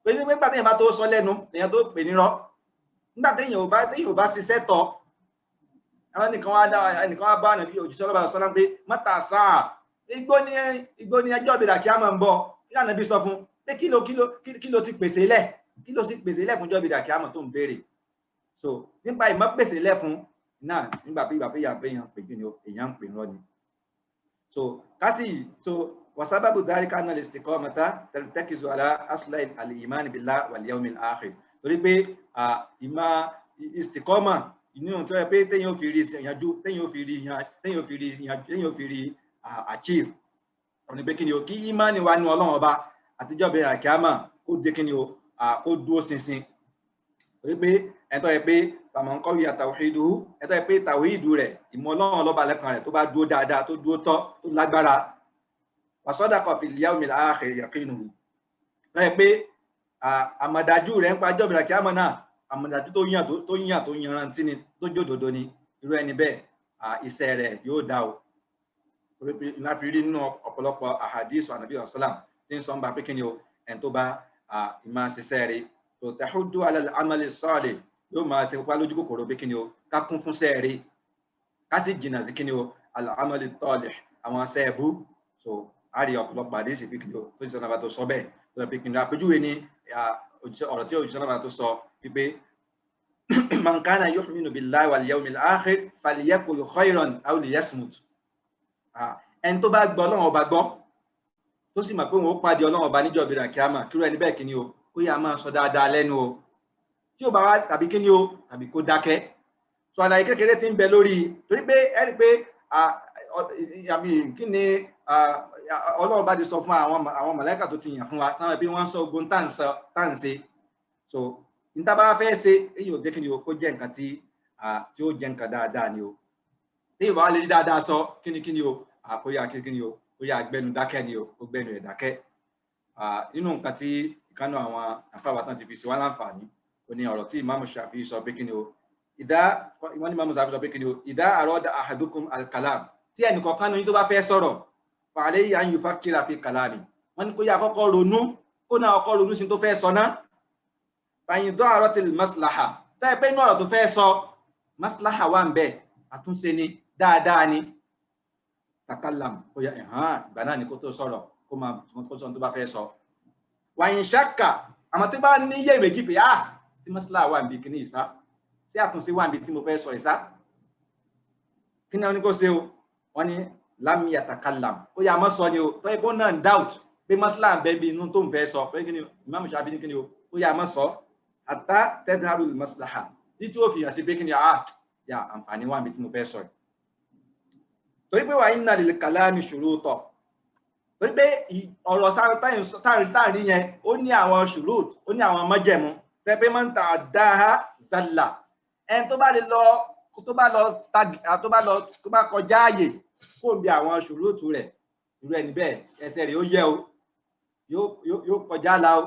pé nígbà téèyàn bá tó sọ lẹ́nu èèyàn tó pè nírọ́ nígbà téèyàn ò bá ṣiṣẹ́ tọ́ àwọn ẹnìkan wá bá nàbí òjíṣẹ́ Ọlọ́run sọ́lá pé mọ́tà sáà igbó ni ẹjọ́ ìbéèdì àkíyàmọ̀ ń bọ̀ kí ànábì sọ fún pé kí ló ti pèsè lẹ̀ kí ló sì pèsè lẹ̀ fún jọ́bìdà kí á mọ̀ tó ń béèrè so nípa ìmọ̀ pèsè lẹ̀ fún náà nígbà pé èèyàn pè kí ni èèyàn ń pè rọ́ ni so kásì so wasababu dhalika anna al-istiqamata tartakizu ala asli al-iman billah wal yawmil akhir torí pé ìmọ̀ istiqama inú tó yẹ pé téèyàn ò fi rí ìyànjú téèyàn ò fi rí achieve ọ̀nà pé kí ni o kí ìmánì wa ní Ọlọ́run ọba àtijọ́ bẹ̀rẹ̀ àkíámà kó dé kí ni o kó dúró ṣinṣin torí pé ẹ̀tọ́ yẹ pé faman qawiya tawhiduhu ẹ̀tọ́ yẹ pé tàwíìdù rẹ̀ ìmọ̀ Ọlọ́run ọlọ́ba lẹ́kan rẹ̀ tó bá dúró dáadáa tó dúró tọ́ tó lágbára wa sadaqa fil yawmil akhir yaqinuhu tó yẹ pé àmọ̀dájú rẹ̀ ń pa ọjọ́ bẹ̀rẹ̀ àkíámà náà àmọ̀dájú tó yanrantí ni tó jódodo ni irú ẹni bẹ́ẹ̀ iṣẹ́ rẹ̀ yóò dá o torí pé láfi rí nínú ọ̀pọ̀lọpọ̀ ahadith Ànábì sallam tí ń sọ ń bá pé kí ni o ẹni tó bá ìmọ̀ ṣiṣẹ́ rẹ̀ tó tahudu ala al-amali salih yóò máa ṣe pípa lójú kòkòrò pé kí ni o ká kún fún sẹ́ẹ̀rẹ̀ ká sì jìnnà sí kí ni o al-amali talih àwọn sẹ́ẹ̀bù so a rí ọ̀pọ̀lọpọ̀ àdéhìsì pé kí ni o tó ti sọ náà tó sọ bẹ́ẹ̀ tó sọ pé kí ni àpèjúwe ni ọ̀rọ̀ tí òjíṣẹ́ náà tó sọ wípé man kana yu'minu billahi wal yawmil akhir falyaqul khayran aw liyasmut ẹni tó bá gbọ́ Ọlọ́run ọba gbọ́ tó sì mọ̀ pé wọn ó pàdé Ọlọ́run ọba níjọ́ ìbẹ̀rẹ̀ kíámà kí ló ẹni bẹ́ẹ̀ kí ni o ó yá máa sọ dáadáa lẹ́nu o tí ó bá wá tàbí kí ni o tàbí kó dákẹ́ sọ àlàyé kékeré tí ń bẹ lórí torí pé ẹ rí pé kí ni Ọlọ́run bá ti sọ fún àwọn màláíkà tó ti yàn fún wa táwọn bí wọ́n sọ ogun tá à ń ṣe so níta bá fẹ́ ṣe èyí ò jẹ́ kí ni o kó jẹ́ nǹkan tí ó jẹ́ nǹkan dáadáa ni o tí ìwà lè rí dáadáa sọ kí ni o àkóyá kí ni o ó yà gbẹnu dákẹ́ ni o ó gbẹnu ẹ̀ dákẹ́ nínú nǹkan tí ìkànnì àwọn àfáwà tán ti fi ṣe wá láǹfààní ó ní ọ̀rọ̀ tí Imam Shafi'i sọ pé kí ni o wọ́n ní Imam Shafi'i sọ pé kí ni o idha arada ahadukum al-kalam tí ẹnì kọ̀ọ̀kan ní tó bá fẹ́ sọ̀rọ̀ fa alayhi an yufakkira fi kalami wọ́n ní kó yà kọ́kọ́ ronú kó náà kọ́kọ́ ronú sí tó fẹ́ sọ náà fàyìn da'aratil maslaha táyẹ̀ pé inú ọ̀rọ̀ tó fẹ́ sọ maslaha wà ń bẹ àtúnṣe ni dáadáa ni takalam ó yà ìgbà náà ni kó tó sọ̀rọ̀ kó máa tó sọ tó bá fẹ́ sọ wàyìn ṣáka àmọ́ tó bá ní yé méjì pé tí maslaha wà ń bí kíní ìsá tí àtúnṣe wà ń bí tí mo fẹ́ sọ ìsá kí ni wọ́n ní kó ṣe o wọ́n ní lam yatakalam ó yà mọ́ sọ ni o tó yẹ kó náà doubt pé maslaha ń bẹ bí inú tó ń fẹ́ sọ pé kí ni Imam Shafi'i ní kí ni o ó yà mọ́ sọ hatta tadharul maslaha tí ó fi hàn sí pé kí ni ya àǹfààní wà níbi tí mo fẹ́ sọ torí pé wa inna lil kalami shuruta torí pé ọ̀rọ̀ táàrí yẹn ó ní àwọn shurut ó ní àwọn májẹ̀mú tẹ́ pé man ta'addaha zalla ẹni tó bá lè lọ tó bá kọjá ààyè kó bí àwọn ṣùrútù rẹ̀ irú ẹni bẹ́ẹ̀ ẹsẹ̀ rẹ̀ ó yẹ o yóò kọjá la o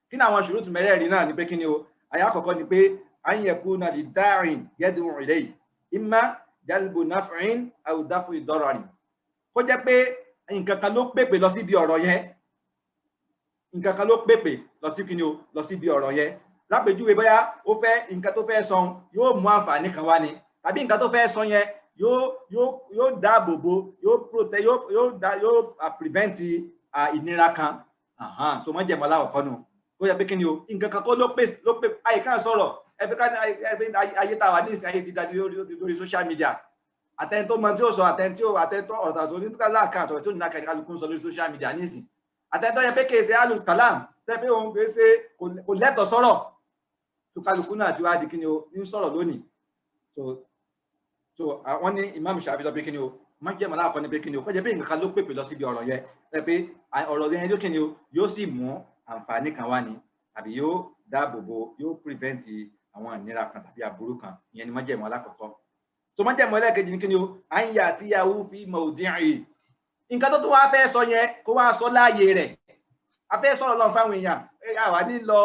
kí ni àwọn ṣùrútù mẹ́rẹ̀ẹ̀rin náà ni pé kí ni o àyà àkọ́kọ́ ni pé an yakuna lid-da'in yad'u ilayhi imma jalbu naf'in aw daf'i dararin kó jẹ́ pé nǹkan kan ló pèpè lọ síbi ọ̀rọ̀ yẹn nǹkan kan ló pèpè lọ sí kí ni o lọ síbi ọ̀rọ̀ yẹn lápèjúwe bóyá ó fẹ́ nǹkan tó fẹ́ sọ yóò mú àǹfààní kan wá ni tàbí nǹkan tó fẹ́ sọ yẹn yóò dáàbò bo yóò prevent ìnira kan so mọ́ jẹ̀mọ́ láwọ̀kọ́ nù ó yẹ pé kí ni o nǹkan kan kó ló pè àyíká sọ̀rọ̀ ẹbí ayé tá a wà ní ìsìn ayé ti dájú lórí social media àtẹni tó mọ tí ó sọ àtẹni tó ọ̀rọ̀ tó ní láàkà àtọ̀rọ̀ tí ó ní láàkà kálukú ń sọ lórí social media ní ìsìn àtẹni tó yẹ pé kèsè alùkàlám tẹ́ pé òun kèsè kò lẹ́tọ̀ọ́ sọ̀rọ̀ tó kálukú náà ti wá di kí ni o ń sọ̀rọ̀ lónìí so wọ́n ní Imam Shafi sọ pé kí ni o máa jẹ́ mọ̀lá àkọ́ni pé kí ni o kọjá pé nǹkan ló pèpè lọ síbi ọ̀rọ̀ yẹn tẹ́ pé ọ̀rọ̀ yẹn ló kí ni o yóò sì mú àǹfààní kan wá ni àbí yóò dáàbò bo yóò prevent àwọn ìnira kan tàbí aburú kan ìyẹn ni máa jẹ́ mọ̀lá àkọ́kọ́ so máa jẹ́ mọ̀lá ẹ̀kejì ni kí ni o à ń yà àti yahoo fi mawdi'i nǹkan tó tún wá fẹ́ sọ yẹn kó wá sọ láàyè rẹ̀ a fẹ́ sọ̀rọ̀ lọ́n fáwọn èèyàn àwa ní lọ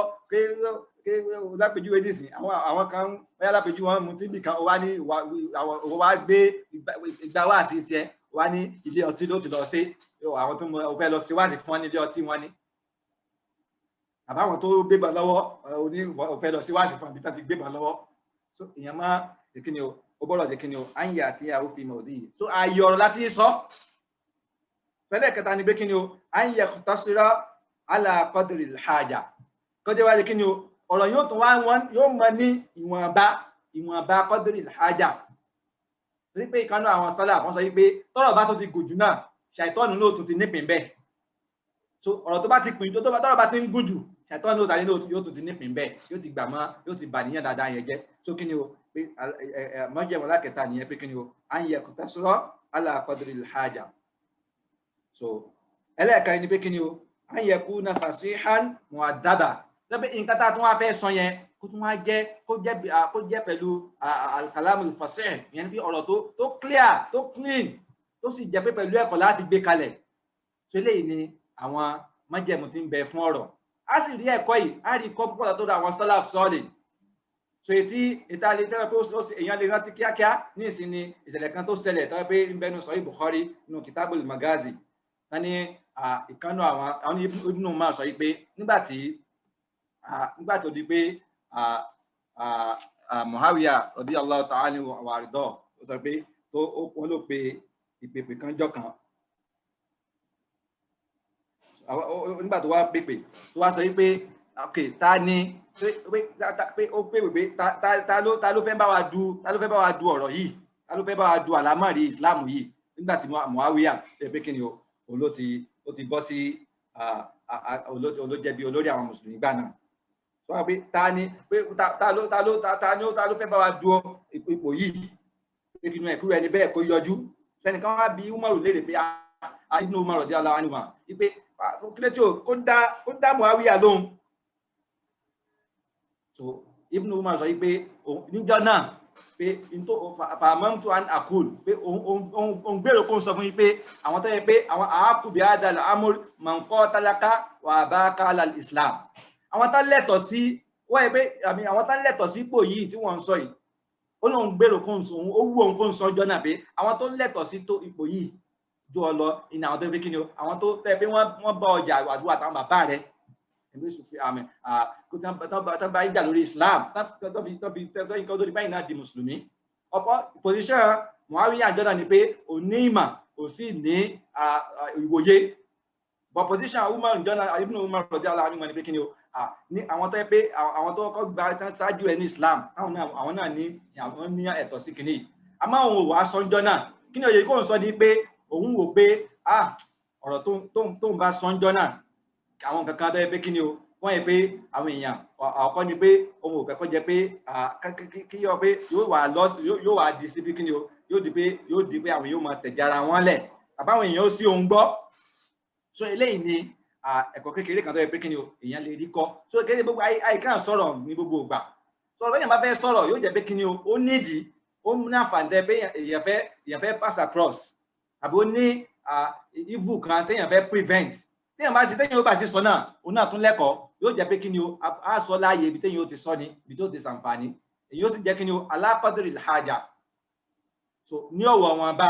lápèjúwe nísìn àwọn kan bóyá lápèjúwe wọn mú tíbi kan wá ní wá gbé ìgbà wá sí tiẹ̀ wá ní ilé ọtí ló ti lọ sí àwọn tó fẹ́ lọ sí wáàsí fún wọn ní ilé ọtí wọn ní àbáwọn tó gbébọn lọ́wọ́ òní fẹ́ lọ sí wáàsí fún àbí tá ti gbébọn lọ́wọ́ so èèyàn máa ṣe kí ni o ó bọ́lọ̀ ṣe kí ni o à ń yà àti àwọn fi mọ̀ òdì yìí so ààyè ọ̀rọ̀ láti sọ fẹ́lẹ́ kẹta ni pé kí ni o à ń yẹ kùtàṣírà ala qadri al-haja kọjá wáyé kí ni o ọ̀rọ̀ yóò tún wá wọn yóò mọ ní ìwọ̀nba qadri al-haja torí pé ìkanú àwọn sálà wọ́n sọ wípé tọ́rọ̀ bá tó ti gùn jù náà ṣàìtọ́nù náà tún ti nípìn bẹ́ẹ̀ so ọ̀rọ̀ tó bá ti pin tọ́rọ̀ bá ti ń gùn jù ṣàìtọ́nù náà yóò tún ti nípìn bẹ́ẹ̀ yóò ti gbà mọ́ yóò ti bà níyàn dáadáa yẹn jẹ́ so kí ni o pé mọ́jẹ̀mọ́ lákẹta nìyẹn pé kí ni o an yaqtasira ala qadri al-haja so ẹlẹ́ẹ̀kẹrin ni pé kí ni o an yakuna fasihan mu'addaba lẹ́bí nǹkan tá a tún wá fẹ́ sọ yẹn kó tún wá jẹ́ kó jẹ́ pẹ̀lú al-kalamul fasih yẹn bí ọ̀rọ̀ tó clear tó clean tó sì jẹ́ pé pẹ̀lú ẹ̀kọ́ láti gbé kalẹ̀ so eléyìí ni àwọn májẹ̀mú tí ń bẹ fún ọ̀rọ̀ a sì rí ẹ̀kọ́ yìí a rí kọ́ púpọ̀ tó dá àwọn salaf sọ́ọ̀lì so etí ìtàlẹ̀ tẹ́wọ́ pé èèyàn lè rántí kíákíá ní ìsinmi ìṣẹ̀lẹ̀ kan tó ṣẹlẹ̀ tẹ́wọ́ pé ń bẹnu Sahih Bukhari nínú Kitabul Magazi wọ́n ní ìkànnù àwọn Ibn Umar sọ pé nígbà tó di pé Muawiya radiyallahu ta'ala wa arda ó sọ pé wọ́n ló pe ìpèpè kan jọ kan nígbà tó wá pèpè tó wá sọ pé ok ta ni pé ó pèpè pé ta ló fẹ́ bá wa du ọ̀rọ̀ yìí ta ló fẹ́ bá wa du àlámọ̀rí Islam yìí nígbà tí Muawiya pé kí ni o ó ti bọ́ sí olójẹbi olórí àwọn mùsùlùmí gbà náà tó wá pé ta ni pé ta ló fẹ́ bá wa du ipò yìí pé kí ni ẹ̀kú ẹni bẹ́ẹ̀ kó yọjú sẹ́nìkan wá bí Umaru léèrè pé Ibn Umar radiyallahu anhu wípé kílẹ̀ tí ó dá Muawiya lóhun so Ibn Umar sọ wípé níjọ́ náà pé fàmọ́mtò an akul pé òun gbèrò kó ń sọ fún yí pé àwọn tó yẹ pé àwọn àákùbí àdàlà amúr mọ̀nkọ́ tálákà wà bá kálà Islam àwọn tó lẹ́tọ̀ sí wọ́n yẹ pé àwọn tó lẹ́tọ̀ sí ipò yìí tí wọ́n ń sọ yìí ó lóun gbèrò kó ń sọ òun ó wú òun kó ń sọ ọjọ́ náà pé àwọn tó lẹ́tọ̀ sí ipò yìí ju ọ lọ ìní àwọn tó fi kí ni o àwọn tó tẹ pé wọ́n bá ọjà àdúrà àtàwọn bàbá rẹ̀ ẹgbẹ́ ìṣòfin àmì tó bá ìjà lórí Islam tó fi nǹkan tó di báyìí náà di mùsùlùmí ọ̀pọ̀ position Muawiya àjọ náà ni pé ò ní ìmọ̀ ò sì ní ìwòye but position Umar àjọ náà Ibn Umar radiyallahu anhu ni pé kí ni o ní àwọn tó yẹ pé àwọn tó kọ́ gba ṣáájú ẹ̀ ní Islam àwọn náà ní ẹ̀tọ́ sí kìíní àmọ́ àwọn òwò aṣọ́njọ́ náà kí ni òye kó ń sọ ni pé òun wò pé ọ̀rọ̀ tó ń bá sọ́njọ́ náà àwọn kankan tó yẹ pé kí ni o wọ́n yẹ pé àwọn èèyàn ọ̀kọ́ ni pé ohun òfẹ́ kọ́ jẹ́ pé kí yọ pé yóò wà di sí bí kí ni o yóò di pé àwọn yóò máa tẹ̀jẹ̀ ara wọn lẹ̀ àbáwọn èèyàn ó sí ohun gbọ́ so eléyìí ni ẹ̀kọ́ kékeré kan tó yẹ pé kí ni o èèyàn lè rí kọ́ so kéde gbogbo àyíká sọ̀rọ̀ ní gbogbo ìgbà sọ̀rọ̀ yẹn bá fẹ́ sọ̀rọ̀ yóò jẹ́ pé kí ni o ó nídìí ó ní àǹfààní pé èèyàn fẹ́ pass across àbí ó ní evil kan téèyàn fẹ́ prevent téèyàn ó bá sí sọ náà òun náà tún lẹ́kọ̀ọ́ yóò jẹ́ pé kí ni o á sọ láàyè ibi téèyàn ó ti sọ ni ibi tó ti sàǹfààní èyí ó sì jẹ́ kí ni o ala qadri al-haja so ní ọ̀wọ̀ wọn bá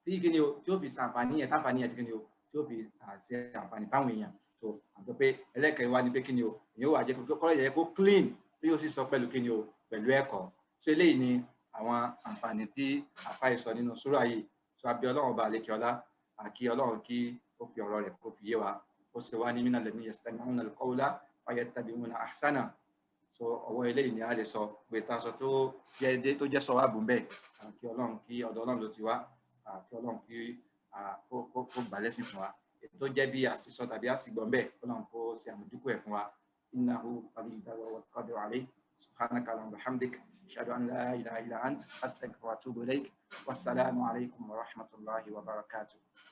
tí kí ni o tí ó fi sàǹfààní yẹn táǹfààní yẹn ti kí ni o tí ó fi ṣe àǹfààní fáwọn èèyàn so àti pé ẹlẹ́kẹ̀ẹ́ wá ní pé kí ni o èyí ó wà jẹ́ kó kọ́lẹ̀ yẹ kó clean tí yóò sì sọ pẹ̀lú kí ni o pẹ̀lú ẹ̀kọ́ so eléyìí ni àwọn àǹfààní tí àfáà sọ nínú súrà yìí so abẹ́ ọlọ́run ọba àlekè ọlá àkí ọlọ́run kí ó fi ọ̀rọ̀ rẹ̀ kó fi yé wa ó sì wá ní minal ladhina yastami'una al-qawla fayattabi'una ahsana so ọwọ́ eléyìí ni a lè sọ pé taṣọ tó jẹ́ sọ wá bùn bẹ́ẹ̀ àkí ọlọ́run kí ọ̀dọ̀ ọlọ́run ló ti wá àkí ọlọ́run kí kó gbà lẹ́sìn fún wa ètò tó jẹ́ bí àṣìṣọ tàbí àṣìgbọ́n bẹ́ẹ̀ ọlọ́run kó ṣe àmójúkú ẹ̀ fún wa innahu waliyyu dhalika wal qadiru alayhi subhanaka allahumma wa bihamdik ashhadu an la ilaha illa anta astaghfiruka wa atubu ilayk wassalamu alaykum wa rahmatullahi wa barakatuh.